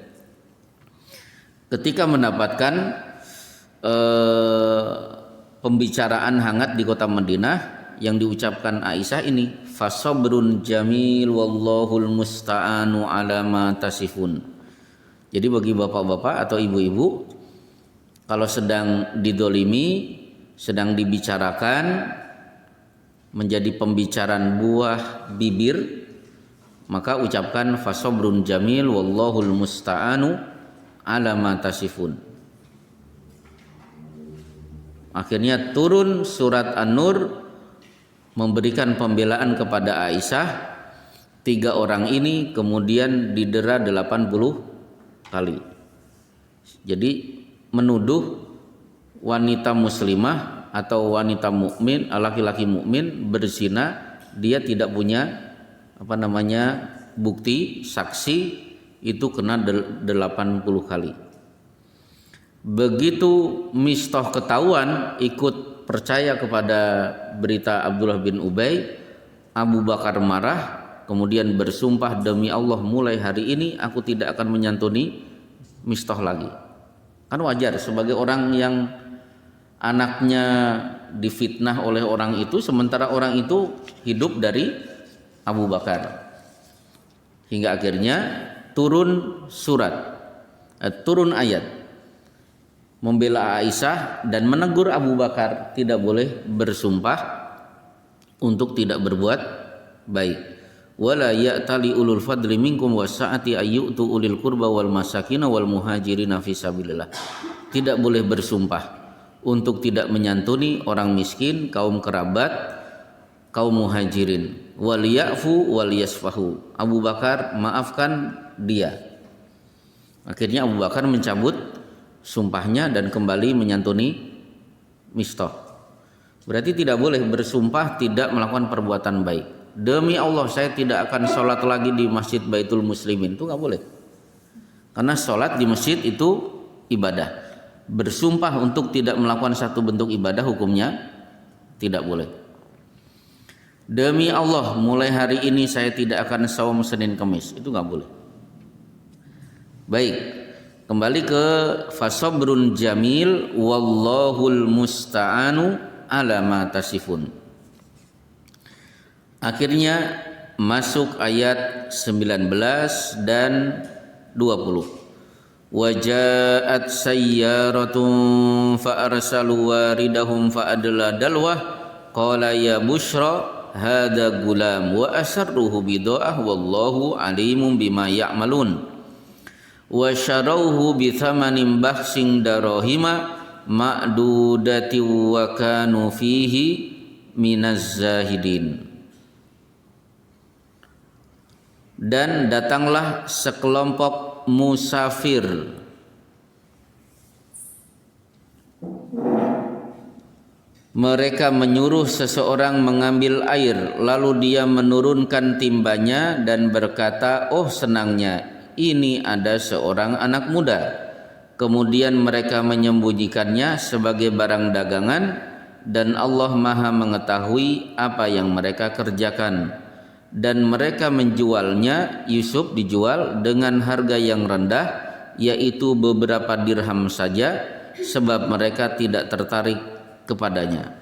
Ketika mendapatkan pembicaraan hangat di kota Madinah, yang diucapkan Aisyah ini, fasabrun jamil wallahul musta'anu ala ma tasifun. Jadi bagi bapak-bapak atau ibu-ibu, kalau sedang didolimi, sedang dibicarakan, menjadi pembicaraan buah bibir, maka ucapkan fasabrun jamil wallahul musta'anu ala ma tasifun. Akhirnya turun surat An-Nur memberikan pembelaan kepada Aisyah. 3 orang ini kemudian didera 80 kali. Jadi menuduh wanita muslimah atau wanita mukmin, laki-laki mukmin berzina, dia tidak punya bukti saksi, itu kena 80 kali. Begitu Mistah ketahuan ikut percaya kepada berita Abdullah bin Ubay, Abu Bakar marah, kemudian bersumpah, demi Allah mulai hari ini aku tidak akan menyantuni Mistah lagi. Kan wajar sebagai orang yang anaknya difitnah oleh orang itu, sementara orang itu hidup dari Abu Bakar. Hingga akhirnya turun turun ayat membela Aisyah dan menegur Abu Bakar tidak boleh bersumpah untuk tidak berbuat baik. Wala ya'tali ulul fadli minkum wasa'ati ayyutu ulil qurba wal masakin wal muhajirina fi sabilillah. Tidak boleh bersumpah untuk tidak menyantuni orang miskin, kaum kerabat, kaum muhajirin. Wal ya'fu wal yasfahu. Abu Bakar maafkan dia. Akhirnya Abu Bakar mencabut sumpahnya dan kembali menyantuni Mistah. Berarti tidak boleh bersumpah tidak melakukan perbuatan baik. Demi Allah saya tidak akan sholat lagi di masjid Baitul Muslimin, itu nggak boleh. Karena sholat di masjid itu ibadah. Bersumpah untuk tidak melakukan satu bentuk ibadah hukumnya tidak boleh. Demi Allah mulai hari ini saya tidak akan saum Senin Kamis, itu nggak boleh. Baik, kembali ke fasabrun jamil wallahul musta'anu ala ma tasifun. Akhirnya masuk ayat 19 dan 20. Waja'at sayyaratun fa arsalu waridahum fa adla dalwah qala ya bushra hadha gulam wa asarruhu bida'ah wallahu alimun bima ya'malun wa syarawhu bi thamanin bahsin darahima ma'dudati wa kanu fihi minaz zahidin. Dan datanglah sekelompok musafir mereka menyuruh seseorang mengambil air, lalu dia menurunkan timbanya dan berkata, oh senangnya ini ada seorang anak muda. Kemudian mereka menyembunyikannya sebagai barang dagangan dan Allah Maha mengetahui apa yang mereka kerjakan. Dan mereka menjualnya, Yusuf dijual dengan harga yang rendah, yaitu beberapa dirham saja, sebab mereka tidak tertarik kepadanya.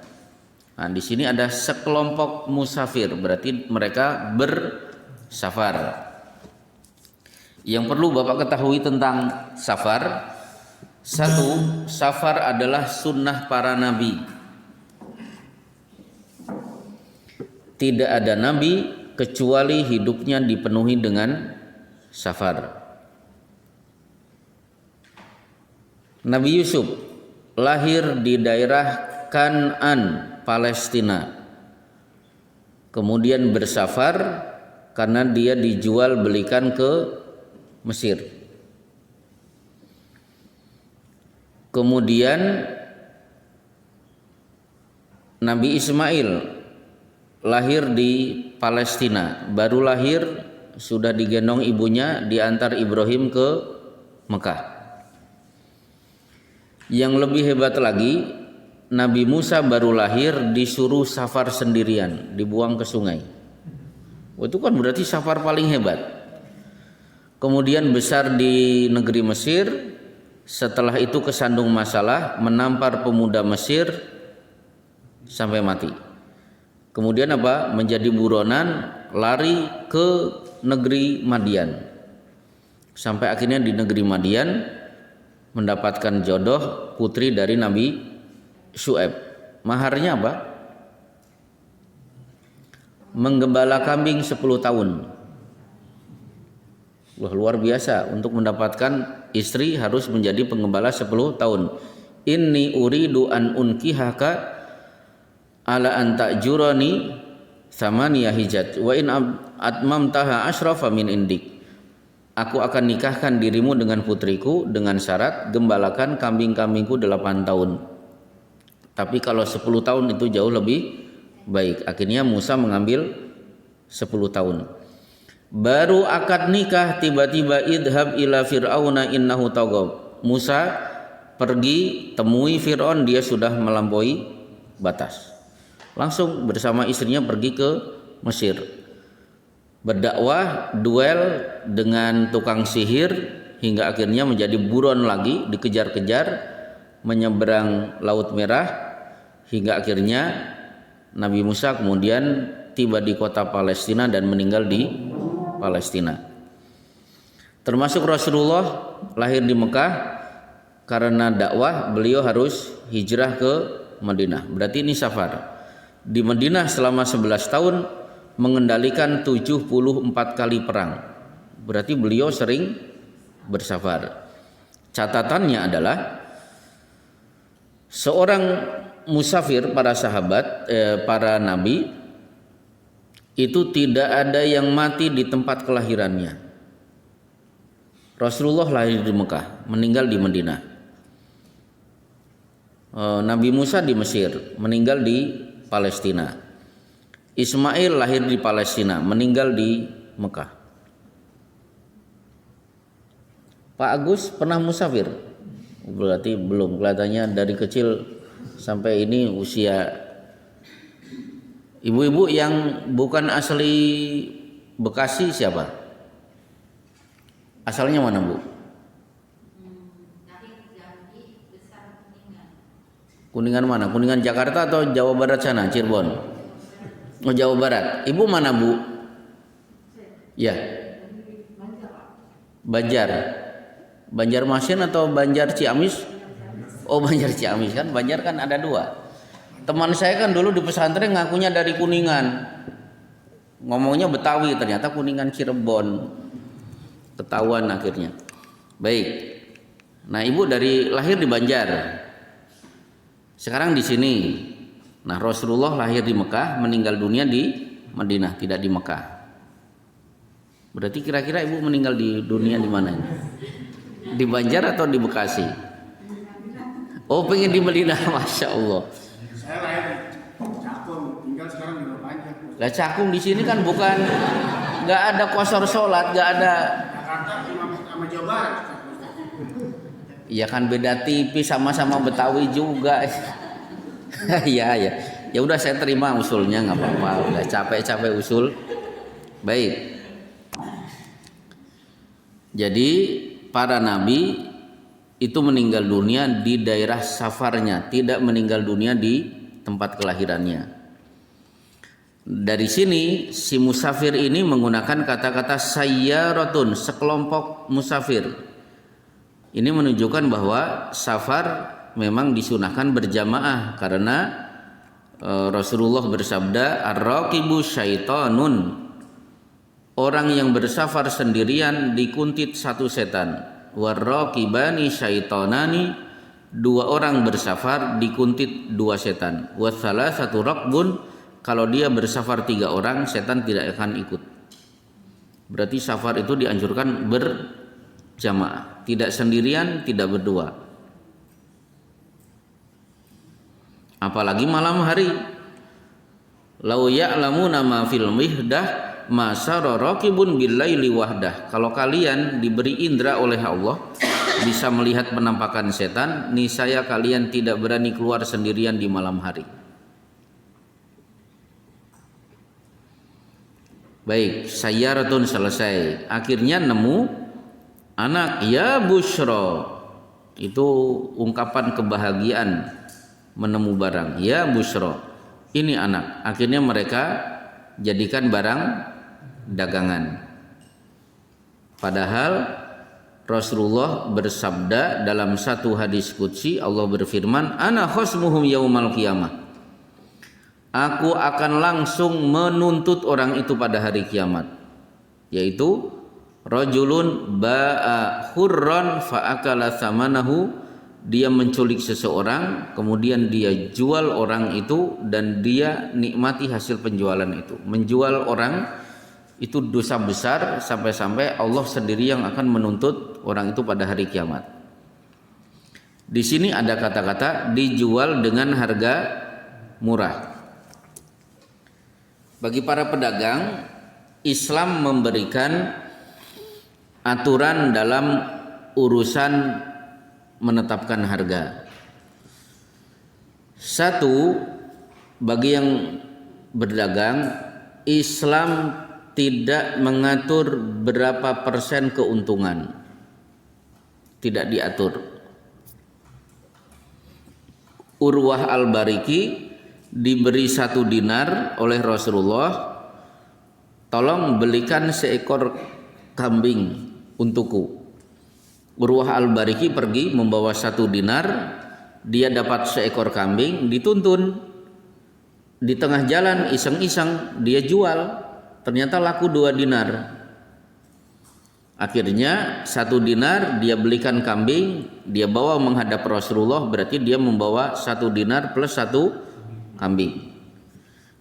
Nah, di sini ada sekelompok musafir, berarti mereka bersafar. Yang perlu Bapak ketahui tentang safar, satu, safar adalah sunnah para nabi. Tidak ada nabi kecuali hidupnya dipenuhi dengan safar. Nabi Yusuf lahir di daerah Kan'an, Palestina. Kemudian bersafar karena dia dijual belikan ke Mesir. Kemudian Nabi Ismail lahir di Palestina, baru lahir sudah digendong ibunya diantar Ibrahim ke Mekah. Yang lebih hebat lagi, Nabi Musa baru lahir disuruh safar sendirian, dibuang ke sungai. Itu kan berarti safar paling hebat. Kemudian besar di negeri Mesir, setelah itu kesandung masalah, menampar pemuda Mesir sampai mati. Kemudian apa? Menjadi buronan, lari ke negeri Madian. Sampai akhirnya di negeri Madian mendapatkan jodoh putri dari Nabi Syuaib. Maharnya apa? Menggembala kambing 10 tahun. Wah, luar biasa, untuk mendapatkan istri harus menjadi penggembala 10 tahun. Inni uridu an unkihaka ala an ta'jurani thamaniyah hijat wa in atmamtaha asyrafa min indik. Aku akan nikahkan dirimu dengan putriku dengan syarat gembalakan kambing-kambingku 8 tahun. Tapi kalau 10 tahun itu jauh lebih baik. Akhirnya Musa mengambil 10 tahun. Baru akad nikah tiba-tiba idhab ila fir'auna innahu taghaw. Musa pergi temui Fir'aun, dia sudah melampaui batas. Langsung bersama istrinya pergi ke Mesir. Berdakwah, duel dengan tukang sihir hingga akhirnya menjadi buron lagi, dikejar-kejar menyeberang Laut Merah hingga akhirnya Nabi Musa kemudian tiba di kota Palestina dan meninggal di Palestina. Termasuk Rasulullah lahir di Mekah, karena dakwah beliau harus hijrah ke Madinah. Berarti ini safar. Di Madinah selama 11 tahun mengendalikan 74 kali perang. Berarti beliau sering bersafar. Catatannya adalah seorang musafir, para sahabat, para nabi itu tidak ada yang mati di tempat kelahirannya. Rasulullah lahir di Mekah, meninggal di Madinah. Nabi Musa di Mesir, meninggal di Palestina. Ismail lahir di Palestina, meninggal di Mekah. Pak Agus pernah musafir? Berarti belum, kelihatannya dari kecil sampai ini usia. Ibu-ibu yang bukan asli Bekasi siapa? Asalnya mana, Bu? Kuningan mana? Kuningan Jakarta atau Jawa Barat sana, Cirebon? Oh, Jawa Barat. Ibu mana, Bu? Ya. Banjar. Banjarmasin atau Banjar Ciamis? Oh, Banjar Ciamis, kan Banjar kan ada 2. Teman saya kan dulu di pesantren ngakunya dari Kuningan, ngomongnya Betawi, ternyata Kuningan Cirebon. Ketahuan akhirnya. Baik. Nah, ibu dari lahir di Banjar, sekarang di sini. Nah, Rasulullah lahir di Mekah, meninggal dunia di Madinah, tidak di Mekah. Berarti kira-kira ibu meninggal di dunia di mana? Di Banjar atau di Bekasi? Oh, pengen di Madinah, masya Allah. Saya lahir di Cakung, tinggal sekarang di Banjar. Lah Cakung di sini kan bukan, nggak ada qasar sholat, nggak ada. Jakarta sama Jawa Barat. Iya kan beda tipis, sama-sama Betawi juga. Iya ya. Ya udah saya terima usulnya, nggak apa-apa. Udah capek-capek usul. Baik. Jadi para nabi itu meninggal dunia di daerah safarnya, tidak meninggal dunia di tempat kelahirannya. Dari sini si musafir ini menggunakan kata-kata sayyaratun, sekelompok musafir. Ini menunjukkan bahwa safar memang disunahkan berjamaah karena Rasulullah bersabda ar-raqibu syaitanun. Orang yang bersafar sendirian dikuntit satu setan. War-raqibani syaitanani, dua orang bersafar dikuntit dua setan. Wassalasatu raqbun, kalau dia bersafar tiga orang setan tidak akan ikut. Berarti safar itu dianjurkan berjamaah, tidak sendirian, tidak berdua. Apalagi malam hari. Lau ya'lamuna ma fil mihdah masara raqibun billaili wahdah. Kalau kalian diberi indra oleh Allah bisa melihat penampakan setan, niscaya kalian tidak berani keluar sendirian di malam hari. Baik, sayyaratun selesai. Akhirnya nemu anak, ya busyra. Itu ungkapan kebahagiaan menemu barang. Ya busyra. Ini anak. Akhirnya mereka jadikan barang dagangan. Padahal Rasulullah bersabda dalam satu hadis qudsi, Allah berfirman, ana khosmuhum yaumal qiyamah. Aku akan langsung menuntut orang itu pada hari kiamat. Yaitu rajulun ba'a hurran fa'akala thamanahu, dia menculik seseorang kemudian dia jual orang itu dan dia nikmati hasil penjualan itu. Menjual orang itu dosa besar sampai-sampai Allah sendiri yang akan menuntut orang itu pada hari kiamat. Di sini ada kata-kata dijual dengan harga murah. Bagi para pedagang, Islam memberikan aturan dalam urusan menetapkan harga. Satu, bagi yang berdagang, Islam tidak mengatur berapa persen keuntungan. Tidak diatur. Urwah al-Bariki diberi 1 dinar oleh Rasulullah, tolong belikan seekor kambing untukku. Urwah al-Bariki pergi membawa 1 dinar, dia dapat seekor kambing, dituntun. Di tengah jalan iseng-iseng dia jual, ternyata laku 2 dinar. Akhirnya 1 dinar dia belikan kambing, dia bawa menghadap Rasulullah, berarti dia membawa 1 dinar plus 1 kambing.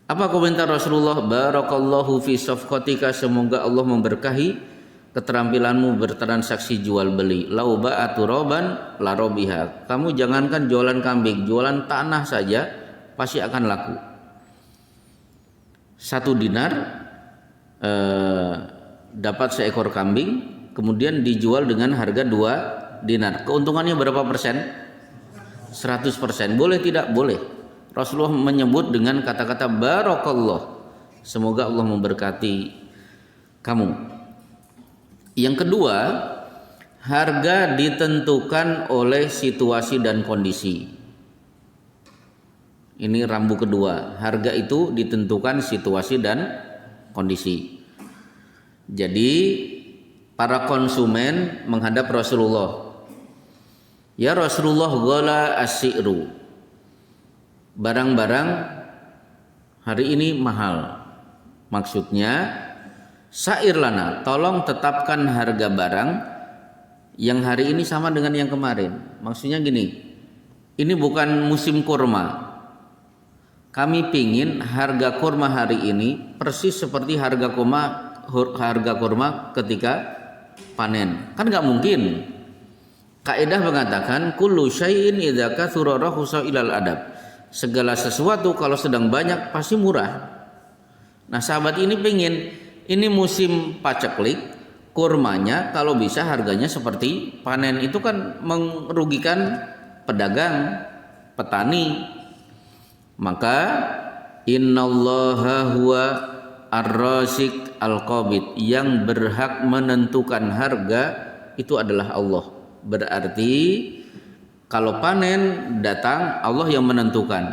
Apa komentar Rasulullah? Barakallahu fi safqatika, semoga Allah memberkahi keterampilanmu bertransaksi jual beli. Lau ba'atu roban la robiha. Kamu jangankan jualan kambing, jualan tanah saja pasti akan laku. 1 dinar dapat seekor kambing, kemudian dijual dengan harga 2 dinar. Keuntungannya berapa persen? 100%. Boleh tidak? Boleh. Rasulullah menyebut dengan kata-kata barakallah, semoga Allah memberkati kamu. Yang kedua, harga ditentukan oleh situasi dan kondisi. Ini rambu kedua, harga itu ditentukan situasi dan kondisi. Jadi para konsumen menghadap Rasulullah, ya Rasulullah, ghala as-si'ru, barang-barang hari ini mahal. Maksudnya sa'ir lana, tolong tetapkan harga barang yang hari ini sama dengan yang kemarin. Maksudnya gini, ini bukan musim kurma, kami pingin harga kurma hari ini persis seperti harga kurma ketika panen. Kan nggak mungkin. Kaidah mengatakan kullu syai'in idza katsura rahusa ilal adab. Segala sesuatu kalau sedang banyak pasti murah. Nah, sahabat ini pingin, ini musim paceklik, kurmanya kalau bisa harganya seperti panen. Itu kan merugikan pedagang, petani. Maka innallaha huwa ar-razik al-qabid, yang berhak menentukan harga itu adalah Allah. Berarti kalau panen datang, Allah yang menentukan,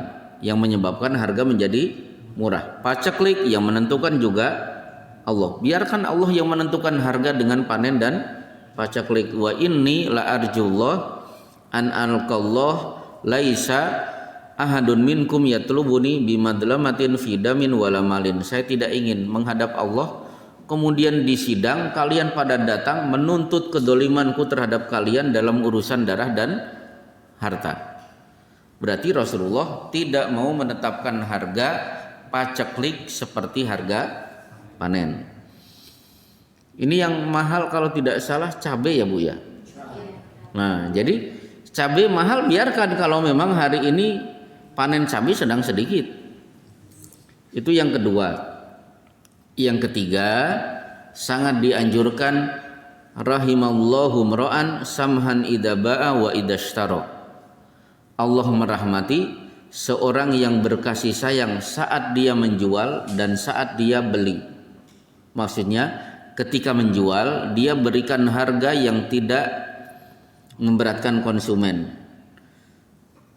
yang menyebabkan harga menjadi murah. Paceklik yang menentukan juga Allah. Biarkan Allah yang menentukan harga dengan panen dan paceklik. Wa inni la arjullah an alqallah laisa ahadun minkum yatlubuni bimadlamatin fidamin wala malin. Saya tidak ingin menghadap Allah kemudian di sidang kalian pada datang menuntut kedolimanku terhadap kalian dalam urusan darah dan harta. Berarti Rasulullah tidak mau menetapkan harga paceklik seperti harga panen. Ini yang mahal kalau tidak salah cabai ya Bu ya. Nah, jadi cabai mahal biarkan kalau memang hari ini panen cabai sedang sedikit. Itu yang kedua. Yang ketiga, sangat dianjurkan rahimallahu mra'an samhan idza ba'a wa idashtara. Allah merahmati seorang yang berkasih sayang saat dia menjual dan saat dia beli. Maksudnya ketika menjual dia berikan harga yang tidak memberatkan konsumen.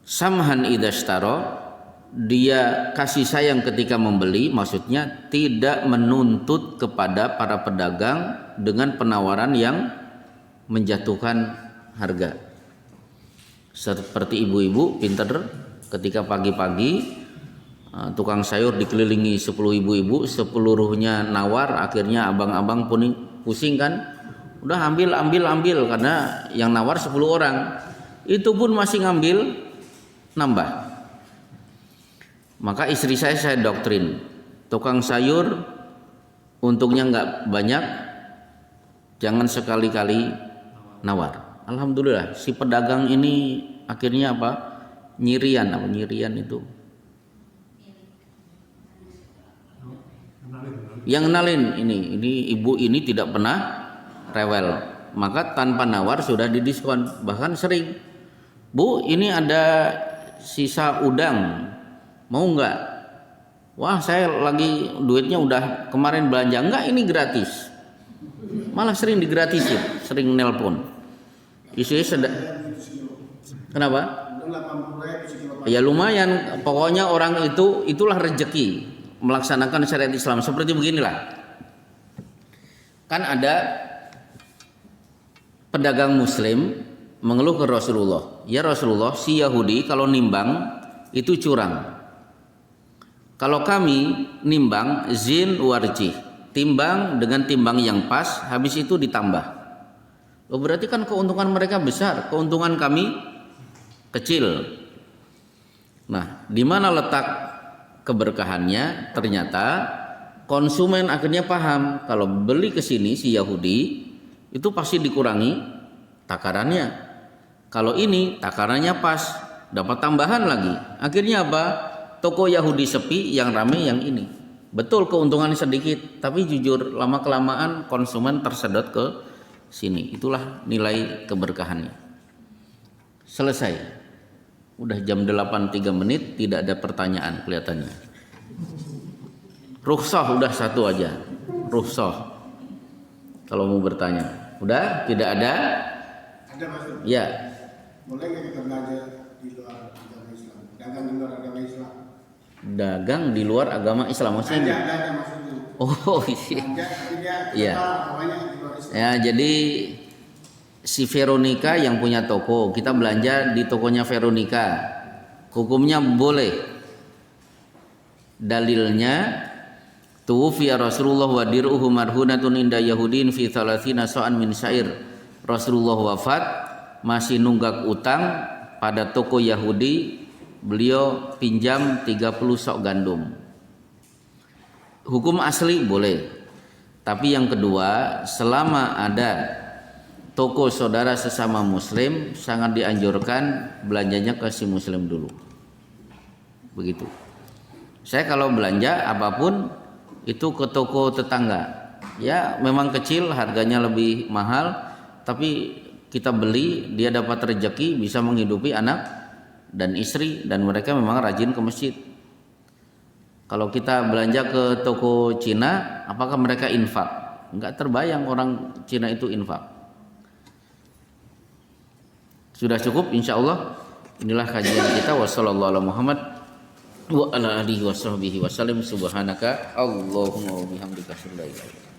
Samhan idashtara, dia kasih sayang ketika membeli, maksudnya tidak menuntut kepada para pedagang dengan penawaran yang menjatuhkan harga. Seperti ibu-ibu pinter ketika pagi-pagi tukang sayur dikelilingi 10 ibu-ibu, seluruhnya nawar, akhirnya abang-abang pusing kan, udah ambil karena yang nawar 10 orang, itu pun masih ngambil, nambah. Maka istri saya doktrin, tukang sayur untungnya nggak banyak, jangan sekali-kali nawar. Alhamdulillah si pedagang ini akhirnya apa? Nyirian itu. Yang kenalin ini ibu ini tidak pernah rewel, maka tanpa nawar sudah didiskon. Bahkan sering, Bu ini ada sisa udang, mau nggak? Wah saya lagi duitnya udah kemarin belanja, enggak ini gratis. Malah sering digratisin, sering nelpon. Kenapa? Ya lumayan, pokoknya orang itulah rezeki melaksanakan syariat Islam. Seperti beginilah, kan ada pedagang muslim mengeluh ke Rasulullah, ya Rasulullah, si Yahudi kalau nimbang itu curang, kalau kami nimbang zin warjih, timbang dengan timbang yang pas, habis itu ditambah. Oh, berarti kan keuntungan mereka besar, keuntungan kami kecil. Nah, di mana letak keberkahannya? Ternyata konsumen akhirnya paham kalau beli ke sini si Yahudi itu pasti dikurangi takarannya. Kalau ini takarannya pas, dapat tambahan lagi. Akhirnya apa? Toko Yahudi sepi, yang ramai yang ini. Betul keuntungan sedikit, tapi jujur lama kelamaan konsumen tersedot ke sini. Itulah nilai keberkahannya. Selesai. Udah jam 8:03, tidak ada pertanyaan kelihatannya. Rukhsah udah satu aja. Rukhsah. Kalau mau bertanya. Udah? Tidak ada? Ada Mas. Ya. Boleh nggak kita belajar di luar agama Islam? Dagang di luar agama Islam. Dagang di luar agama Islam maksudnya? Dagang maksudnya. Oh iya. Iya. Ya, jadi si Veronica yang punya toko, kita belanja di tokonya Veronica, hukumnya boleh. Dalilnya tuwfiya Rasulullah wa dir'uhu marhunatun inda Yahudin fi 30 sa'an min syair. Rasulullah wafat masih nunggak utang pada toko Yahudi, beliau pinjam 30 sok gandum. Hukum asli boleh. Tapi yang kedua, selama ada toko saudara sesama muslim, sangat dianjurkan belanjanya ke si muslim dulu. Begitu. Saya kalau belanja apapun itu ke toko tetangga. Ya memang kecil, harganya lebih mahal, tapi kita beli, dia dapat rezeki, bisa menghidupi anak dan istri, dan mereka memang rajin ke masjid. Kalau kita belanja ke toko Cina, apakah mereka infak? Enggak terbayang orang Cina itu infak. Sudah cukup insyaallah. Inilah kajian kita. Wassallallahu ala Muhammad wa ala alihi washabbihi wasallam. Subhanaka Allahumma wa bihamdika asyhadu an la ilaha illa anta